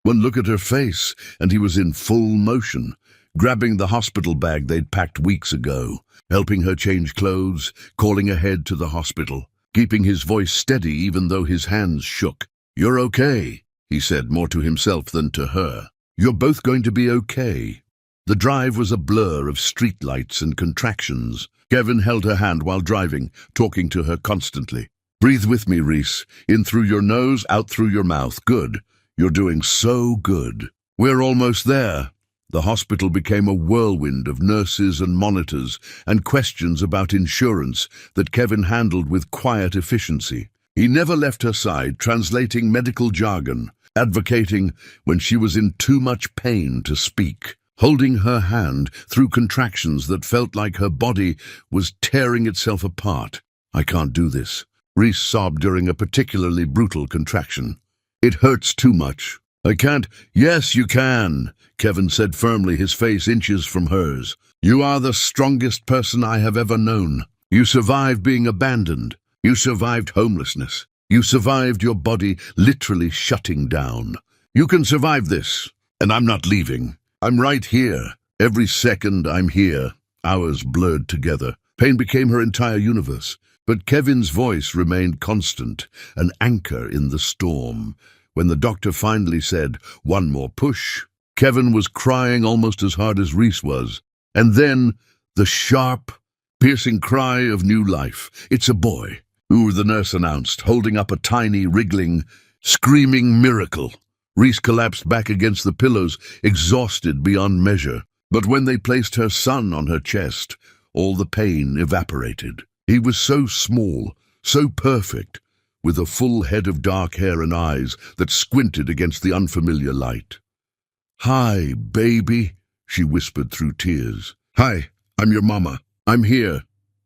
One look at her face, and he was in full motion, grabbing the hospital bag they'd packed weeks ago, helping her change clothes, calling ahead to the hospital, keeping his voice steady even though his hands shook. You're okay, he said, more to himself than to her. You're both going to be okay. The drive was a blur of streetlights and contractions. Kevin held her hand while driving, talking to her constantly. Breathe with me, Reese. In through your nose, out through your mouth. Good. You're doing so good. We're almost there. The hospital became a whirlwind of nurses and monitors and questions about insurance that Kevin handled with quiet efficiency. He never left her side, translating medical jargon, advocating when she was in too much pain to speak, holding her hand through contractions that felt like her body was tearing itself apart. I can't do this, Reese sobbed during a particularly brutal contraction. It hurts too much. I can't. Yes, you can, Kevin said firmly, his face inches from hers. You are the strongest person I have ever known. You survived being abandoned. You survived homelessness. You survived your body literally shutting down. You can survive this, and I'm not leaving. I'm right here. Every second I'm here. Hours blurred together. Pain became her entire universe. But Kevin's voice remained constant, an anchor in the storm. When the doctor finally said, one more push, Kevin was crying almost as hard as Reese was. And then the sharp, piercing cry of new life. It's a boy. Ooh, the nurse announced, holding up a tiny, wriggling, screaming miracle. Reese collapsed back against the pillows, exhausted beyond measure. But when they placed her son on her chest, all the pain evaporated. He was so small, so perfect, with a full head of dark hair and eyes that squinted against the unfamiliar light. Hi, baby, she whispered through tears. Hi, I'm your mama. I'm here.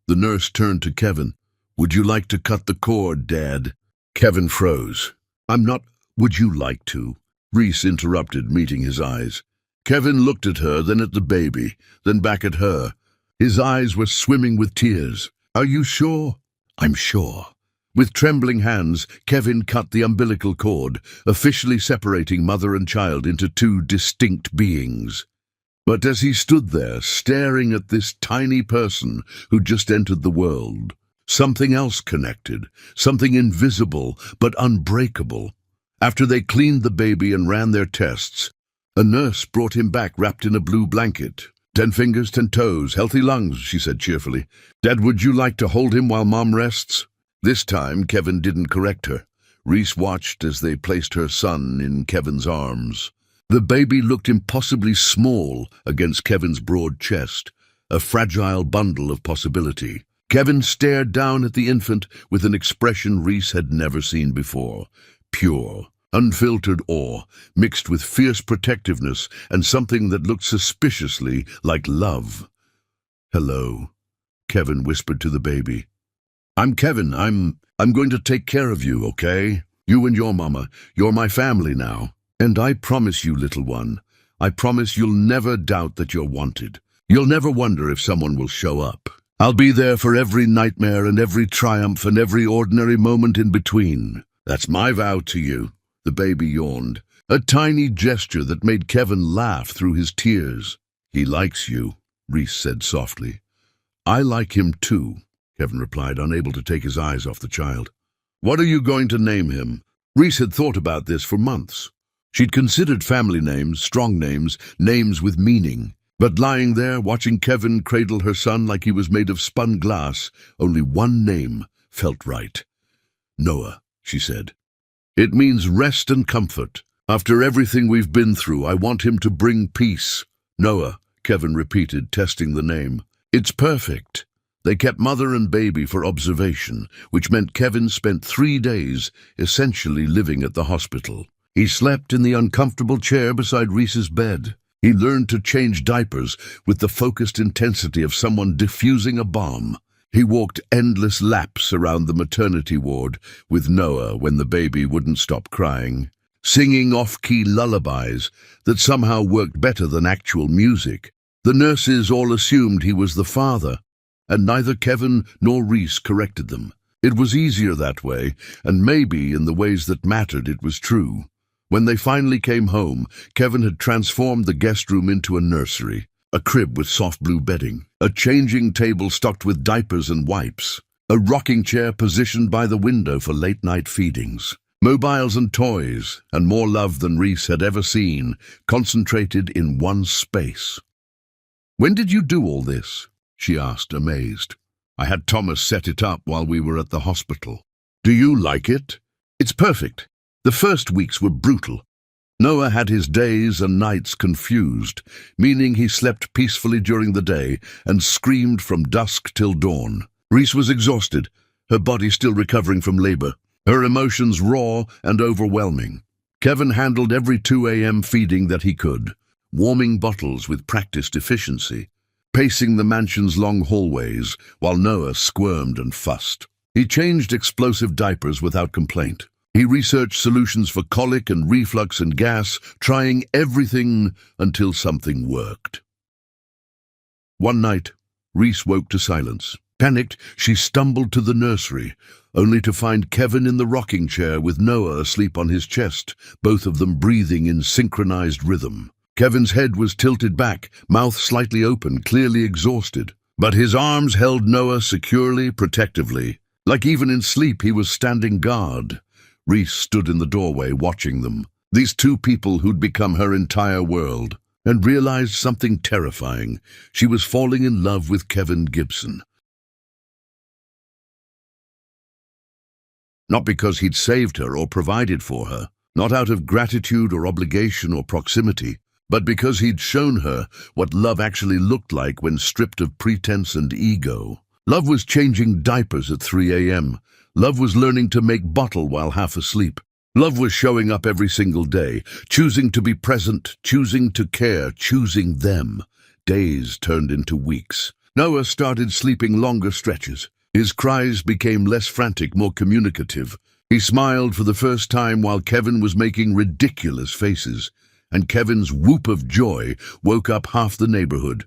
The nurse turned to Kevin. Would you like to cut the cord, Dad? Kevin froze. I'm not. Would you like to? Reese interrupted, meeting his eyes. Kevin looked at her, then at the baby, then back at her. His eyes were swimming with tears. Are you sure? I'm sure. With trembling hands, Kevin cut the umbilical cord, officially separating mother and child into two distinct beings. But as he stood there, staring at this tiny person who just entered the world, something else connected, something invisible but unbreakable. After they cleaned the baby and ran their tests, a nurse brought him back wrapped in a blue blanket. 10 fingers, 10 toes, healthy lungs, she said cheerfully. Dad, would you like to hold him while Mom rests? This time, Kevin didn't correct her. Reese watched as they placed her son in Kevin's arms. The baby looked impossibly small against Kevin's broad chest, a fragile bundle of possibility. Kevin stared down at the infant with an expression Reese had never seen before. Pure, unfiltered awe, mixed with fierce protectiveness and something that looked suspiciously like love. Hello, Kevin whispered to the baby. I'm Kevin. I'm going to take care of you, okay? You and your mama. You're my family now. And I promise you, little one, I promise you'll never doubt that you're wanted. You'll never wonder if someone will show up. I'll be there for every nightmare and every triumph and every ordinary moment in between. That's my vow to you. The baby yawned, a tiny gesture that made Kevin laugh through his tears. He likes you, Reese said softly. I like him too, Kevin replied, unable to take his eyes off the child. What are you going to name him? Reese had thought about this for months. She'd considered family names, strong names, names with meaning. But lying there, watching Kevin cradle her son like he was made of spun glass, only one name felt right. Noah, she said. It means rest and comfort. After everything we've been through, I want him to bring peace. Noah, Kevin repeated, testing the name. It's perfect. They kept mother and baby for observation, which meant Kevin spent 3 days essentially living at the hospital. He slept in the uncomfortable chair beside Reese's bed. He learned to change diapers with the focused intensity of someone defusing a bomb. He walked endless laps around the maternity ward with Noah when the baby wouldn't stop crying, singing off-key lullabies that somehow worked better than actual music. The nurses all assumed he was the father, and neither Kevin nor Reese corrected them. It was easier that way, and maybe in the ways that mattered it was true. When they finally came home, Kevin had transformed the guest room into a nursery, a crib with soft blue bedding, a changing table stocked with diapers and wipes, a rocking chair positioned by the window for late-night feedings, mobiles and toys, and more love than Reese had ever seen, concentrated in one space. When did you do all this? She asked, amazed. I had Thomas set it up while we were at the hospital. Do you like it? It's perfect. The first weeks were brutal. Noah had his days and nights confused, meaning he slept peacefully during the day and screamed from dusk till dawn. Reese was exhausted, her body still recovering from labor, her emotions raw and overwhelming. Kevin handled every 2 a.m. feeding that he could, warming bottles with practiced efficiency, pacing the mansion's long hallways while Noah squirmed and fussed. He changed explosive diapers without complaint. He researched solutions for colic and reflux and gas, trying everything until something worked. One night, Reese woke to silence. Panicked, she stumbled to the nursery, only to find Kevin in the rocking chair with Noah asleep on his chest, both of them breathing in synchronized rhythm. Kevin's head was tilted back, mouth slightly open, clearly exhausted. But his arms held Noah securely, protectively. Like even in sleep, he was standing guard. Reese stood in the doorway watching them, these two people who'd become her entire world, and realized something terrifying. She was falling in love with Kevin Gibson. Not because he'd saved her or provided for her, not out of gratitude or obligation or proximity, but because he'd shown her what love actually looked like when stripped of pretense and ego. Love was changing diapers at 3 a.m., Love was learning to make bottle while half asleep. Love was showing up every single day, choosing to be present, choosing to care, choosing them. Days turned into weeks. Noah started sleeping longer stretches. His cries became less frantic, more communicative. He smiled for the first time while Kevin was making ridiculous faces, and Kevin's whoop of joy woke up half the neighborhood.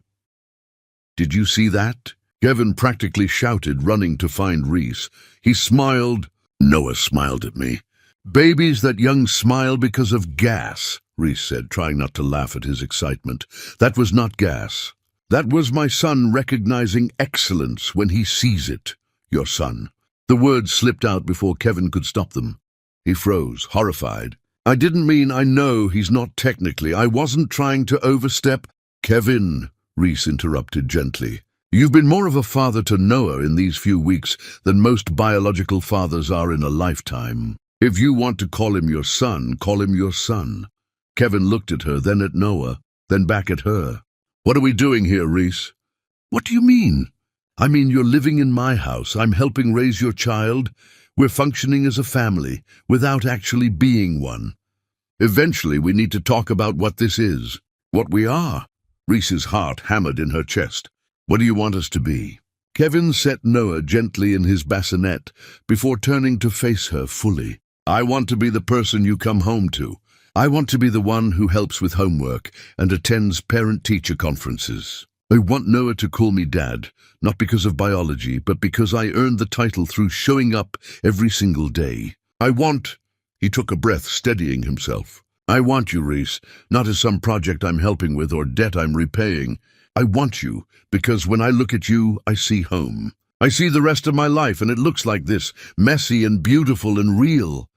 "Did you see that?" Kevin practically shouted, running to find Reese. He smiled. Noah smiled at me. "Babies that young smile because of gas," Reese said, trying not to laugh at his excitement. "That was not gas. That was my son recognizing excellence when he sees it. Your son." The words slipped out before Kevin could stop them. He froze, horrified. "I didn't mean I know he's not technically. I wasn't trying to overstep." "Kevin," Reese interrupted gently, "you've been more of a father to Noah in these few weeks than most biological fathers are in a lifetime. If you want to call him your son, call him your son." Kevin looked at her, then at Noah, then back at her. "What are we doing here, Reese?" "What do you mean?" "I mean, you're living in my house. I'm helping raise your child. We're functioning as a family, without actually being one. Eventually, we need to talk about what this is, what we are." Reese's heart hammered in her chest. "What do you want us to be?" Kevin set Noah gently in his bassinet before turning to face her fully. "I want to be the person you come home to. I want to be the one who helps with homework and attends parent-teacher conferences. I want Noah to call me Dad, not because of biology, but because I earned the title through showing up every single day. I want—" He took a breath, steadying himself. "I want you, Reese, not as some project I'm helping with or debt I'm repaying. I want you because when I look at you, I see home. I see the rest of my life, and it looks like this, messy and beautiful and real."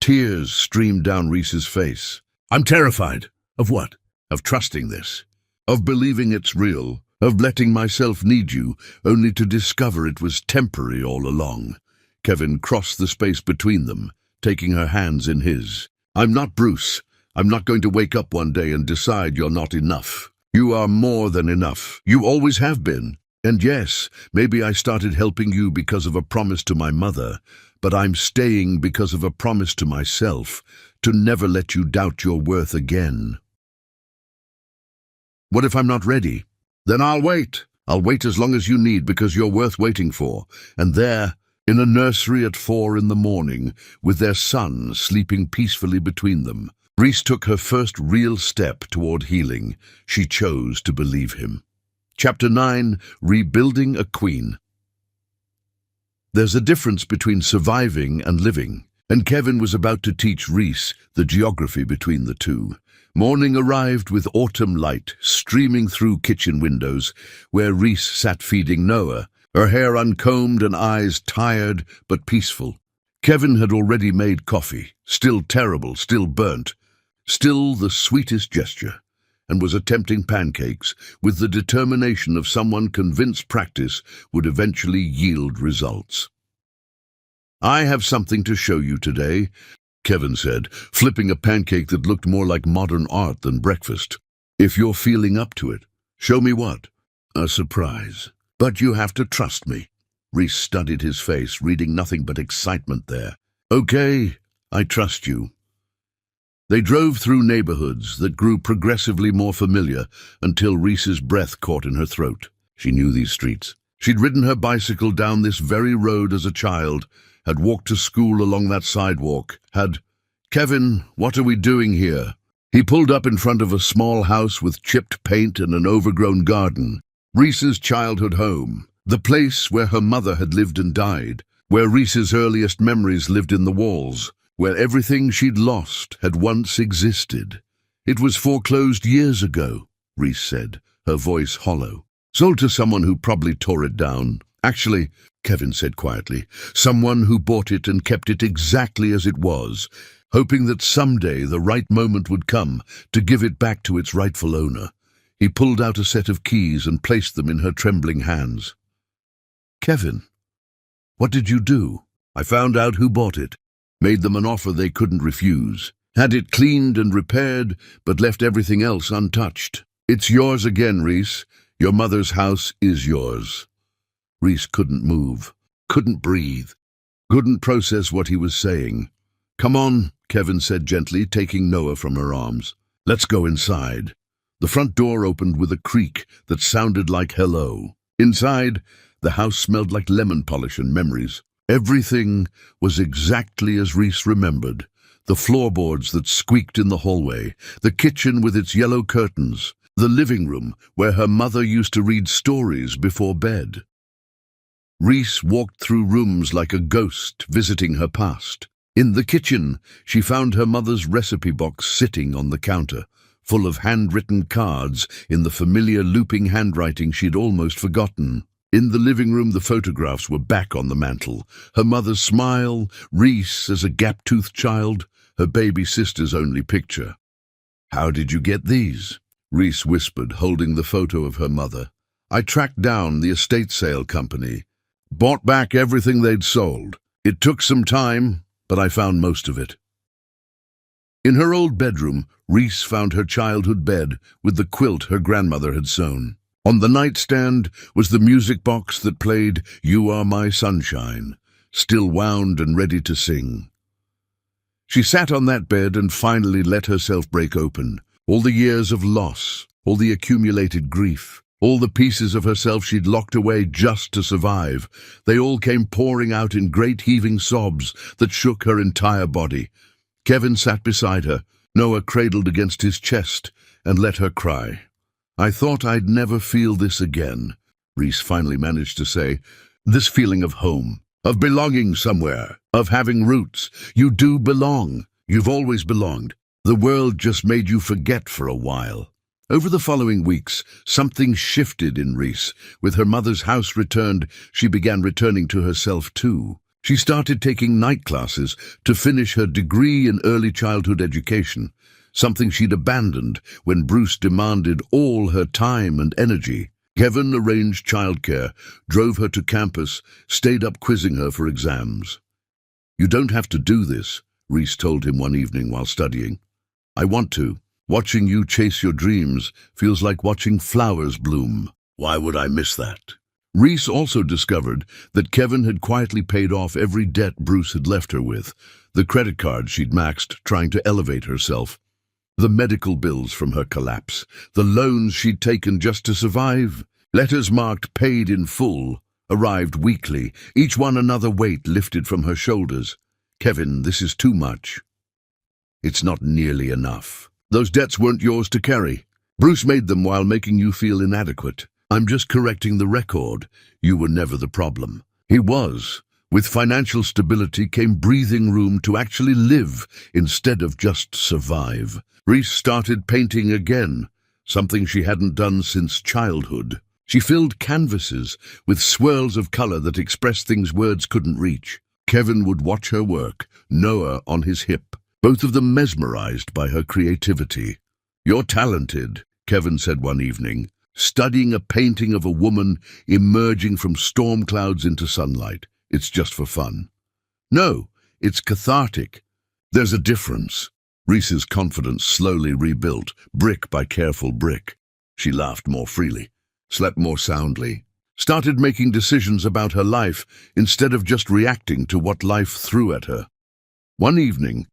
Tears streamed down Reese's face. "I'm terrified." "Of what?" "Of trusting this. Of believing it's real. Of letting myself need you, only to discover it was temporary all along." Kevin crossed the space between them, taking her hands in his. "I'm not Bruce. I'm not going to wake up one day and decide you're not enough. You are more than enough. You always have been. And yes, maybe I started helping you because of a promise to my mother, but I'm staying because of a promise to myself, to never let you doubt your worth again." "What if I'm not ready?" "Then I'll wait. I'll wait as long as you need because you're worth waiting for." And there, in a nursery at 4 in the morning, with their son sleeping peacefully between them, Reese took her first real step toward healing. She chose to believe him. Chapter 9, Rebuilding a Queen. There's a difference between surviving and living, and Kevin was about to teach Reese the geography between the two. Morning arrived with autumn light streaming through kitchen windows, where Reese sat feeding Noah, her hair uncombed and eyes tired but peaceful. Kevin had already made coffee, still terrible, still burnt, still the sweetest gesture, and was attempting pancakes with the determination of someone convinced practice would eventually yield results. "I have something to show you today," Kevin said, flipping a pancake that looked more like modern art than breakfast. "If you're feeling up to it." "Show me what?" "A surprise. But you have to trust me." Reese studied his face, reading nothing but excitement there. "Okay, I trust you." They drove through neighborhoods that grew progressively more familiar until Reese's breath caught in her throat. She knew these streets. She'd ridden her bicycle down this very road as a child, had walked to school along that sidewalk, "Kevin, what are we doing here?" He pulled up in front of a small house with chipped paint and an overgrown garden. Reese's childhood home, the place where her mother had lived and died, where Reese's earliest memories lived in the walls, where everything she'd lost had once existed. "It was foreclosed years ago," Reese said, her voice hollow. "Sold to someone who probably tore it down. Actually," Kevin said quietly, "someone who bought it and kept it exactly as it was, hoping that someday the right moment would come to give it back to its rightful owner." He pulled out a set of keys and placed them in her trembling hands. "Kevin, what did you do?" "I found out who bought it. Made them an offer they couldn't refuse. Had it cleaned and repaired, but left everything else untouched. It's yours again, Reese. Your mother's house is yours." Reese couldn't move, couldn't breathe, couldn't process what he was saying. "Come on," Kevin said gently, taking Noah from her arms. "Let's go inside." The front door opened with a creak that sounded like hello. Inside, the house smelled like lemon polish and memories. Everything was exactly as Reese remembered. The floorboards that squeaked in the hallway, the kitchen with its yellow curtains, the living room where her mother used to read stories before bed. Reese walked through rooms like a ghost visiting her past. In the kitchen, she found her mother's recipe box sitting on the counter, full of handwritten cards in the familiar looping handwriting she'd almost forgotten. In the living room, the photographs were back on the mantel. Her mother's smile, Reese as a gap-toothed child, her baby sister's only picture. "How did you get these?" Reese whispered, holding the photo of her mother. "I tracked down the estate sale company. Bought back everything they'd sold. It took some time, but I found most of it." In her old bedroom, Reese found her childhood bed with the quilt her grandmother had sewn. On the nightstand was the music box that played "You Are My Sunshine," still wound and ready to sing. She sat on that bed and finally let herself break open. All the years of loss, all the accumulated grief, all the pieces of herself she'd locked away just to survive, they all came pouring out in great heaving sobs that shook her entire body. Kevin sat beside her, Noah cradled against his chest, and let her cry. "I thought I'd never feel this again," Reese finally managed to say. "This feeling of home, of belonging somewhere, of having roots. You do belong. You've always belonged. The world just made you forget for a while." Over the following weeks, something shifted in Reese. With her mother's house returned, she began returning to herself too. She started taking night classes to finish her degree in early childhood education, something she'd abandoned when Bruce demanded all her time and energy. Kevin arranged childcare, drove her to campus, stayed up quizzing her for exams. "You don't have to do this," Reese told him one evening while studying. "I want to. Watching you chase your dreams feels like watching flowers bloom. Why would I miss that?" Reese also discovered that Kevin had quietly paid off every debt Bruce had left her with, the credit cards she'd maxed trying to elevate herself, the medical bills from her collapse, the loans she'd taken just to survive. Letters marked "paid in full" arrived weekly, each one another weight lifted from her shoulders. "Kevin, this is too much. It's not nearly enough. Those debts weren't yours to carry. Bruce made them while making you feel inadequate. I'm just correcting the record. You were never the problem." He was. With financial stability came breathing room to actually live instead of just survive. Reese started painting again, something she hadn't done since childhood. She filled canvases with swirls of color that expressed things words couldn't reach. Kevin would watch her work, Noah on his hip, both of them mesmerized by her creativity. "You're talented," Kevin said one evening, studying a painting of a woman emerging from storm clouds into sunlight. "It's just for fun." "No, it's cathartic. There's a difference." Reese's confidence slowly rebuilt, brick by careful brick. She laughed more freely, slept more soundly, started making decisions about her life instead of just reacting to what life threw at her. One evening,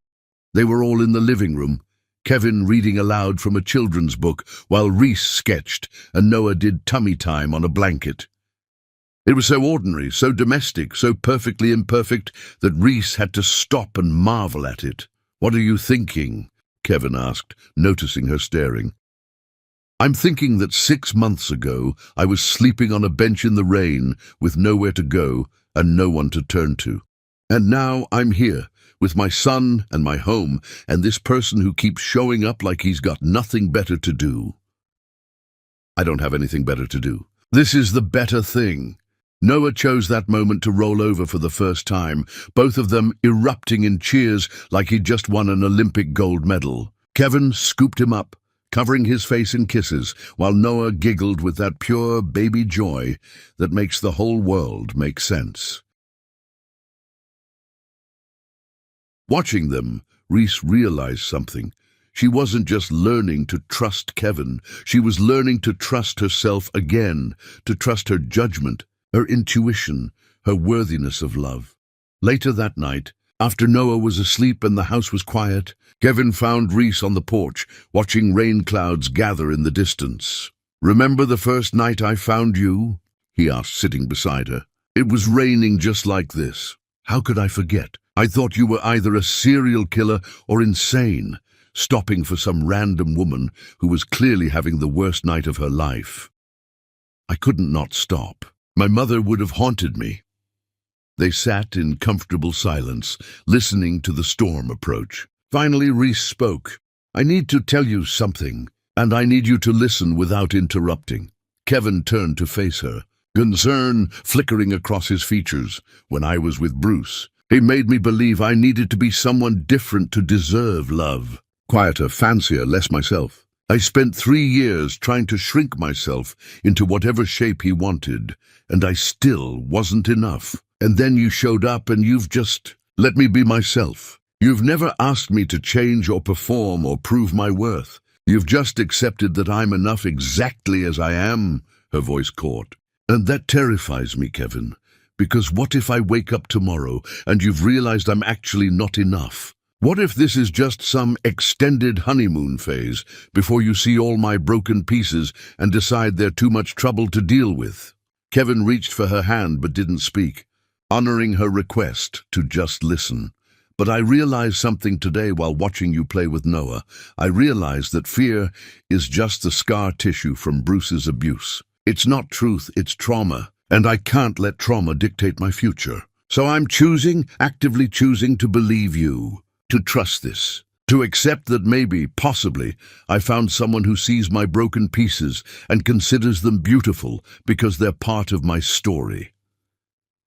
they were all in the living room, Kevin reading aloud from a children's book while Reese sketched and Noah did tummy time on a blanket. It was so ordinary, so domestic, so perfectly imperfect that Reese had to stop and marvel at it. "What are you thinking?" Kevin asked, noticing her staring. "I'm thinking that 6 months ago I was sleeping on a bench in the rain with nowhere to go and no one to turn to. And now I'm here, with my son and my home, and this person who keeps showing up like he's got nothing better to do. I don't have anything better to do. This is the better thing." Noah chose that moment to roll over for the first time, both of them erupting in cheers like he'd just won an Olympic gold medal. Kevin scooped him up, covering his face in kisses, while Noah giggled with that pure baby joy that makes the whole world make sense. Watching them, Reese realized something. She wasn't just learning to trust Kevin, she was learning to trust herself again, to trust her judgment, her intuition, her worthiness of love. Later that night, After Noah was asleep and the house was quiet, Kevin found Reese on the porch, watching rain clouds gather in the distance. "Remember the first night I found you?" he asked, sitting beside her. "It was raining just like this. How could I forget? I thought you were either a serial killer or insane, stopping for some random woman who was clearly having the worst night of her life." I couldn't not stop. My mother would have haunted me. They sat in comfortable silence, listening to the storm approach. Finally, Reese spoke. "I need to tell you something, and I need you to listen without interrupting." Kevin turned to face her, concern flickering across his features. "When I was with Bruce, he made me believe I needed to be someone different to deserve love. Quieter, fancier, less myself. I spent 3 years trying to shrink myself into whatever shape he wanted, and I still wasn't enough. And then you showed up and you've just let me be myself. You've never asked me to change or perform or prove my worth. You've just accepted that I'm enough exactly as I am," her voice caught. "And that terrifies me, Kevin, because what if I wake up tomorrow and you've realized I'm actually not enough? What if this is just some extended honeymoon phase before you see all my broken pieces and decide they're too much trouble to deal with?" Kevin reached for her hand but didn't speak, honoring her request to just listen. "But I realized something today while watching you play with Noah. I realized that fear is just the scar tissue from Bruce's abuse. It's not truth, it's trauma, and I can't let trauma dictate my future. So I'm actively choosing to believe you, to trust this, to accept that maybe, possibly, I found someone who sees my broken pieces and considers them beautiful because they're part of my story."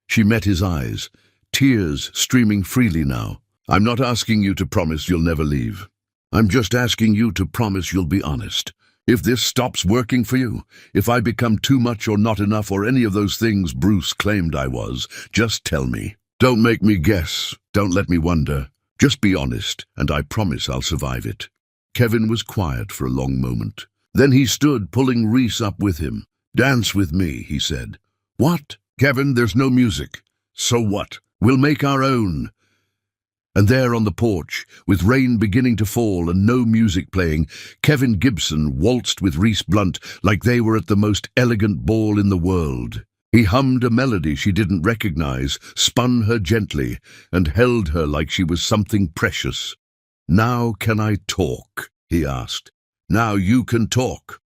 She met his eyes, tears streaming freely now. "I'm not asking you to promise you'll never leave. I'm just asking you to promise you'll be honest. If this stops working for you, if I become too much or not enough or any of those things Bruce claimed I was, just tell me. Don't make me guess. Don't let me wonder. Just be honest, and I promise I'll survive it." Kevin was quiet for a long moment. Then he stood, pulling Reese up with him. "Dance with me," he said. "What?" "Kevin, there's no music." "So what? We'll make our own." And there on the porch, with rain beginning to fall and no music playing, Kevin Gibson waltzed with Reese Blunt like they were at the most elegant ball in the world. He hummed a melody she didn't recognize, spun her gently, and held her like she was something precious. "Now can I talk?" he asked. "Now you can talk.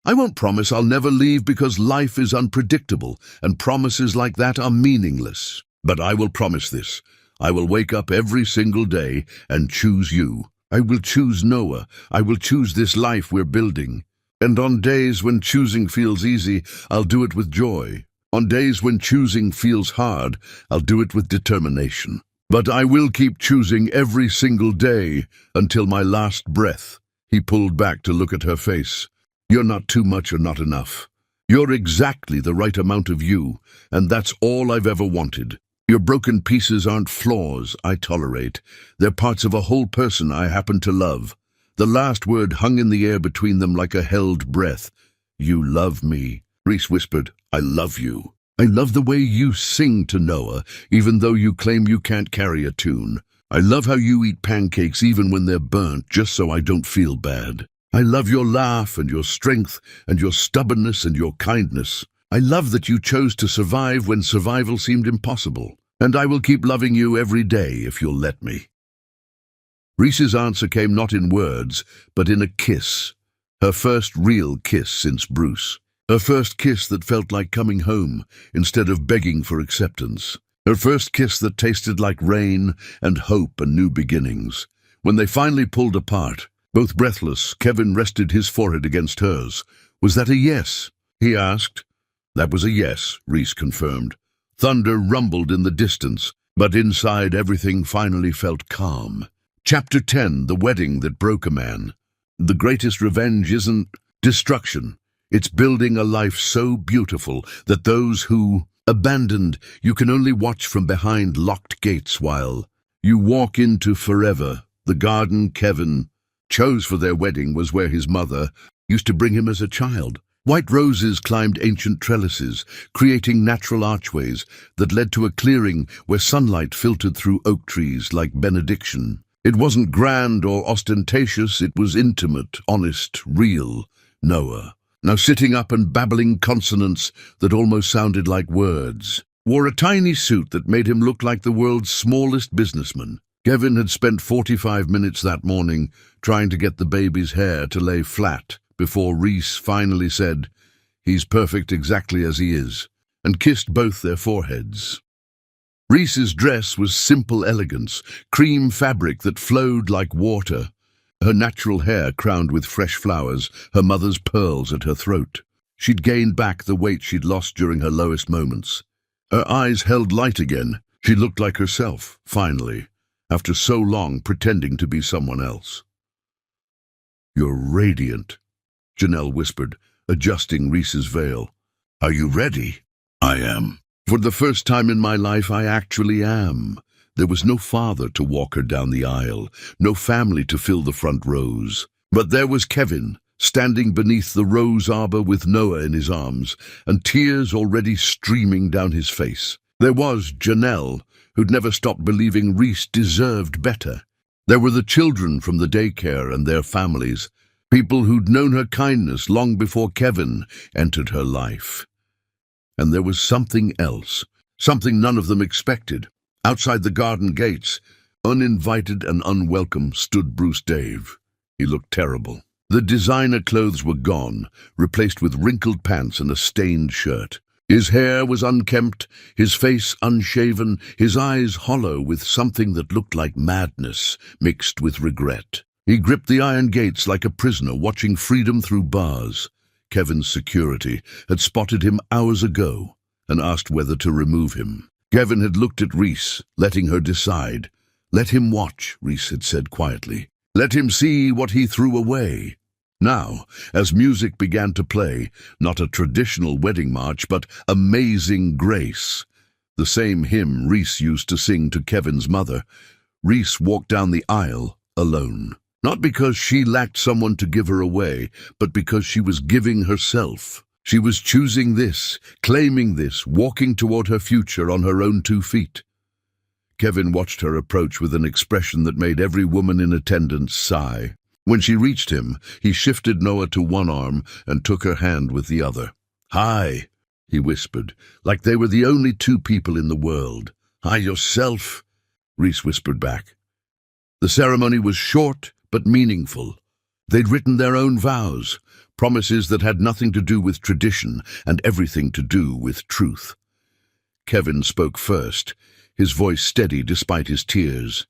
I won't promise I'll never leave because life is unpredictable and promises like that are meaningless. But I will promise this. I will wake up every single day and choose you. I will choose Noah. I will choose this life we're building. And on days when choosing feels easy, I'll do it with joy. On days when choosing feels hard, I'll do it with determination. But I will keep choosing every single day until my last breath." He pulled back to look at her face. "You're not too much or not enough. You're exactly the right amount of you, and that's all I've ever wanted. Your broken pieces aren't flaws I tolerate. They're parts of a whole person I happen to love." The last word hung in the air between them like a held breath. "You love me," Reese whispered. "I love you. I love the way you sing to Noah, even though you claim you can't carry a tune. I love how you eat pancakes even when they're burnt, just so I don't feel bad. I love your laugh and your strength and your stubbornness and your kindness. I love that you chose to survive when survival seemed impossible. And I will keep loving you every day if you'll let me." Reese's answer came not in words, but in a kiss. Her first real kiss since Bruce. Her first kiss that felt like coming home instead of begging for acceptance. Her first kiss that tasted like rain and hope and new beginnings. When they finally pulled apart, both breathless, Kevin rested his forehead against hers. "Was that a yes?" he asked. "That was a yes," Reese confirmed. Thunder rumbled in the distance, but inside everything finally felt calm. Chapter 10, The Wedding That Broke a Man. The greatest revenge isn't destruction. It's building a life so beautiful that those who abandoned you can only watch from behind locked gates while you walk into forever. The garden Kevin chose for their wedding was where his mother used to bring him as a child. White roses climbed ancient trellises, creating natural archways that led to a clearing where sunlight filtered through oak trees like benediction. It wasn't grand or ostentatious, it was intimate, honest, real. Noah, now sitting up and babbling consonants that almost sounded like words, wore a tiny suit that made him look like the world's smallest businessman. Kevin had spent 45 minutes that morning trying to get the baby's hair to lay flat before Reese finally said, "He's perfect exactly as he is," and kissed both their foreheads. Reese's dress was simple elegance, cream fabric that flowed like water, her natural hair crowned with fresh flowers, her mother's pearls at her throat. She'd gained back the weight she'd lost during her lowest moments. Her eyes held light again. She looked like herself, finally, after so long pretending to be someone else. "You're radiant," Janelle whispered, adjusting Reese's veil. "Are you ready?" "I am. For the first time in my life, I actually am." There was no father to walk her down the aisle, no family to fill the front rows. But there was Kevin, standing beneath the rose arbor with Noah in his arms, and tears already streaming down his face. There was Janelle, who'd never stopped believing Reese deserved better. There were the children from the daycare and their families, people who'd known her kindness long before Kevin entered her life. And there was something else, something none of them expected. Outside the garden gates, uninvited and unwelcome, stood Bruce Dave. He looked terrible. The designer clothes were gone, replaced with wrinkled pants and a stained shirt. His hair was unkempt, his face unshaven, his eyes hollow with something that looked like madness mixed with regret. He gripped the iron gates like a prisoner watching freedom through bars. Kevin's security had spotted him hours ago and asked whether to remove him. Kevin had looked at Reese, letting her decide. "Let him watch," Reese had said quietly. "Let him see what he threw away." Now, as music began to play, not a traditional wedding march, but Amazing Grace, the same hymn Reese used to sing to Kevin's mother, Reese walked down the aisle alone. Not because she lacked someone to give her away, but because she was giving herself. She was choosing this, claiming this, walking toward her future on her own 2 feet. Kevin watched her approach with an expression that made every woman in attendance sigh. When she reached him, he shifted Noah to one arm and took her hand with the other. "Hi," he whispered, like they were the only 2 people in the world. "Hi yourself," Reese whispered back. The ceremony was short but meaningful. They'd written their own vows, promises that had nothing to do with tradition and everything to do with truth. Kevin spoke first, his voice steady despite his tears.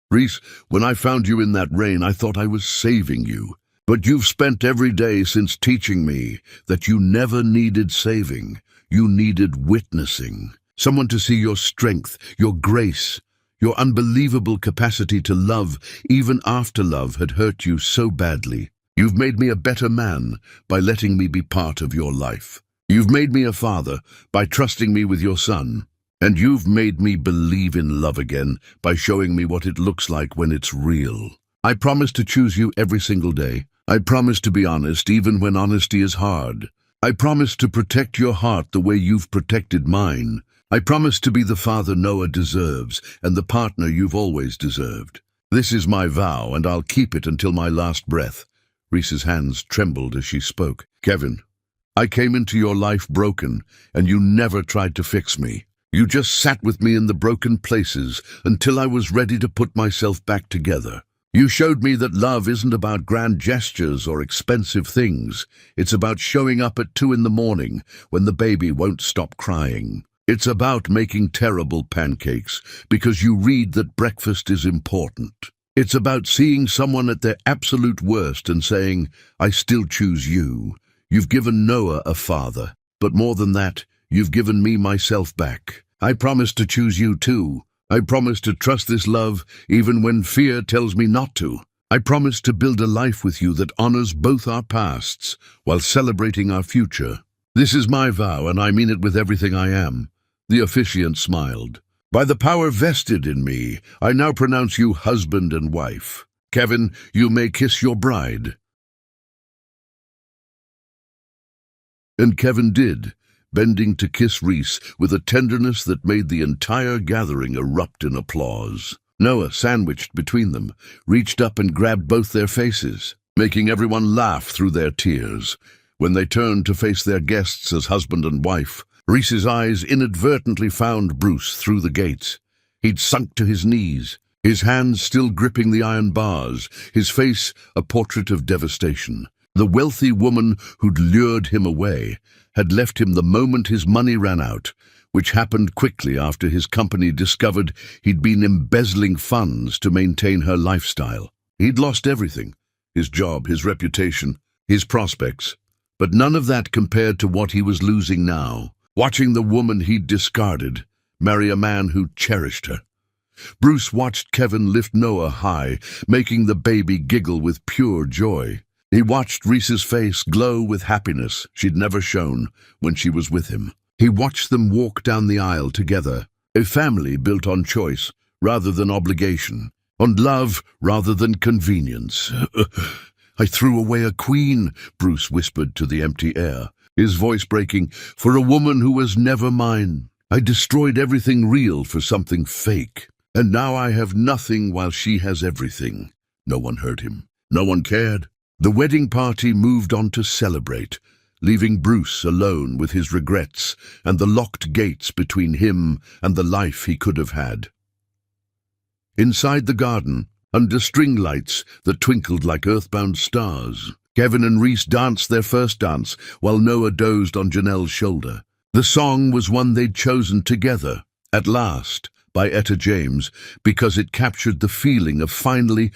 "Reese, when I found you in that rain, I thought I was saving you. But you've spent every day since teaching me that you never needed saving. You needed witnessing. Someone to see your strength, your grace, your unbelievable capacity to love even after love had hurt you so badly. You've made me a better man by letting me be part of your life. You've made me a father by trusting me with your son. And you've made me believe in love again by showing me what it looks like when it's real. I promise to choose you every single day. I promise to be honest even when honesty is hard. I promise to protect your heart the way you've protected mine. I promise to be the father Noah deserves and the partner you've always deserved. This is my vow, and I'll keep it until my last breath." Reese's hands trembled as she spoke. "Kevin, I came into your life broken, and you never tried to fix me. You just sat with me in the broken places until I was ready to put myself back together. You showed me that love isn't about grand gestures or expensive things. It's about showing up at 2 in the morning when the baby won't stop crying. It's about making terrible pancakes because you read that breakfast is important. It's about seeing someone at their absolute worst and saying, 'I still choose you.' You've given Noah a father, but more than that, you've given me myself back. I promise to choose you too. I promise to trust this love even when fear tells me not to. I promise to build a life with you that honors both our pasts while celebrating our future. This is my vow, and I mean it with everything I am." The officiant smiled. "By the power vested in me, I now pronounce you husband and wife. Kevin, you may kiss your bride." And Kevin did, bending to kiss Reese with a tenderness that made the entire gathering erupt in applause. Noah, sandwiched between them, reached up and grabbed both their faces, making everyone laugh through their tears. When they turned to face their guests as husband and wife, Reese's eyes inadvertently found Bruce through the gates. He'd sunk to his knees, his hands still gripping the iron bars, his face a portrait of devastation. The wealthy woman who'd lured him away had left him the moment his money ran out, which happened quickly after his company discovered he'd been embezzling funds to maintain her lifestyle. He'd lost everything, his job, his reputation, his prospects, but none of that compared to what he was losing now, watching the woman he'd discarded marry a man who cherished her. Bruce watched Kevin lift Noah high, making the baby giggle with pure joy. He watched Reese's face glow with happiness she'd never shown when she was with him. He watched them walk down the aisle together, a family built on choice rather than obligation, on love rather than convenience. "I threw away a queen," Bruce whispered to the empty air, his voice breaking, "for a woman who was never mine. I destroyed everything real for something fake, and now I have nothing while she has everything." No one heard him. No one cared. The wedding party moved on to celebrate, leaving Bruce alone with his regrets and the locked gates between him and the life he could have had. Inside the garden, under string lights that twinkled like earthbound stars, Kevin and Reese danced their first dance while Noah dozed on Janelle's shoulder. The song was one they'd chosen together, At Last, by Etta James, because it captured the feeling of finally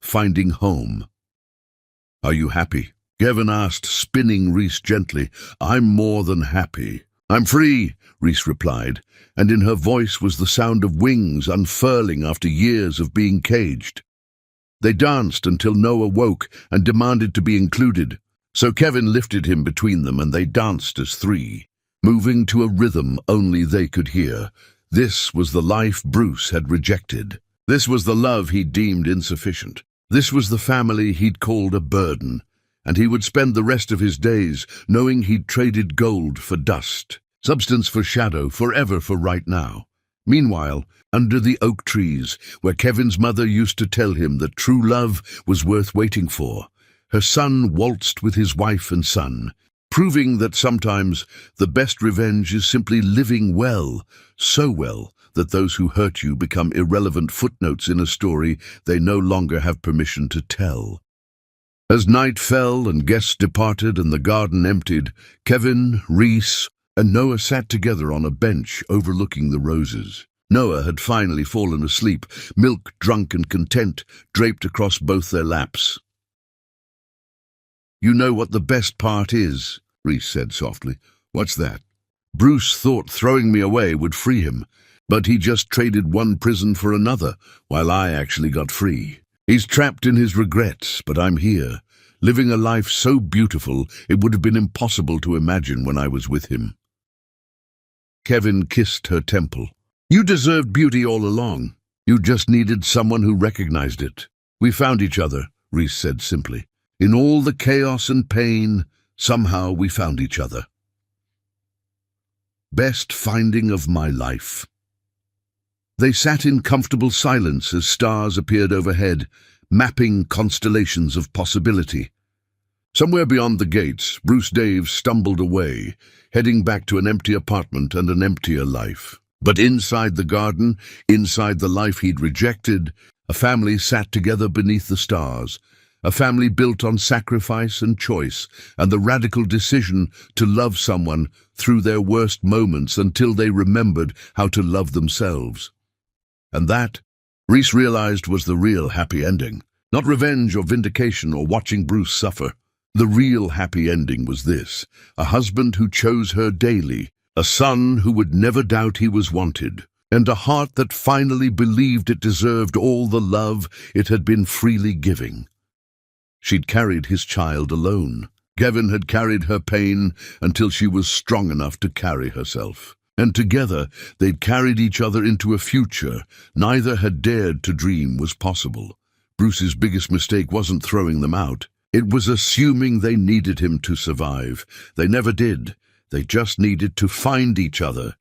finding home. "Are you happy?" Kevin asked, spinning Reese gently. "I'm more than happy." "I'm free," Reese replied, and in her voice was the sound of wings unfurling after years of being caged. They danced until Noah woke and demanded to be included, so Kevin lifted him between them and they danced as three, moving to a rhythm only they could hear. This was the life Bruce had rejected. This was the love he deemed insufficient. This was the family he'd called a burden, and he would spend the rest of his days knowing he'd traded gold for dust, substance for shadow, forever for right now. Meanwhile, under the oak trees, where Kevin's mother used to tell him that true love was worth waiting for, her son waltzed with his wife and son, proving that sometimes the best revenge is simply living well, so well that those who hurt you become irrelevant footnotes in a story they no longer have permission to tell. As night fell and guests departed and the garden emptied, Kevin, Reese, and Noah sat together on a bench overlooking the roses. Noah had finally fallen asleep, milk drunk and content, draped across both their laps. "You know what the best part is," Reese said softly. "What's that?" Bruce thought throwing me away would free him, but he just traded one prison for another, while I actually got free. He's trapped in his regrets, but I'm here, living a life so beautiful it would have been impossible to imagine when I was with him. Kevin kissed her temple. "You deserved beauty all along. You just needed someone who recognized it. We found each other," Reese said simply. "In all the chaos and pain, somehow we found each other." Best finding of my life. They sat in comfortable silence as stars appeared overhead, mapping constellations of possibility. Somewhere beyond the gates, Bruce Dave stumbled away, heading back to an empty apartment and an emptier life. But inside the garden, inside the life he'd rejected, a family sat together beneath the stars, a family built on sacrifice and choice and the radical decision to love someone through their worst moments until they remembered how to love themselves. And that, Reese realized, was the real happy ending. Not revenge or vindication or watching Bruce suffer. The real happy ending was this: a husband who chose her daily, a son who would never doubt he was wanted, and a heart that finally believed it deserved all the love it had been freely giving. She'd carried his child alone. Kevin had carried her pain until she was strong enough to carry herself. And together they'd carried each other into a future neither had dared to dream was possible. Bruce's biggest mistake wasn't throwing them out. It was assuming they needed him to survive. They never did. They just needed to find each other.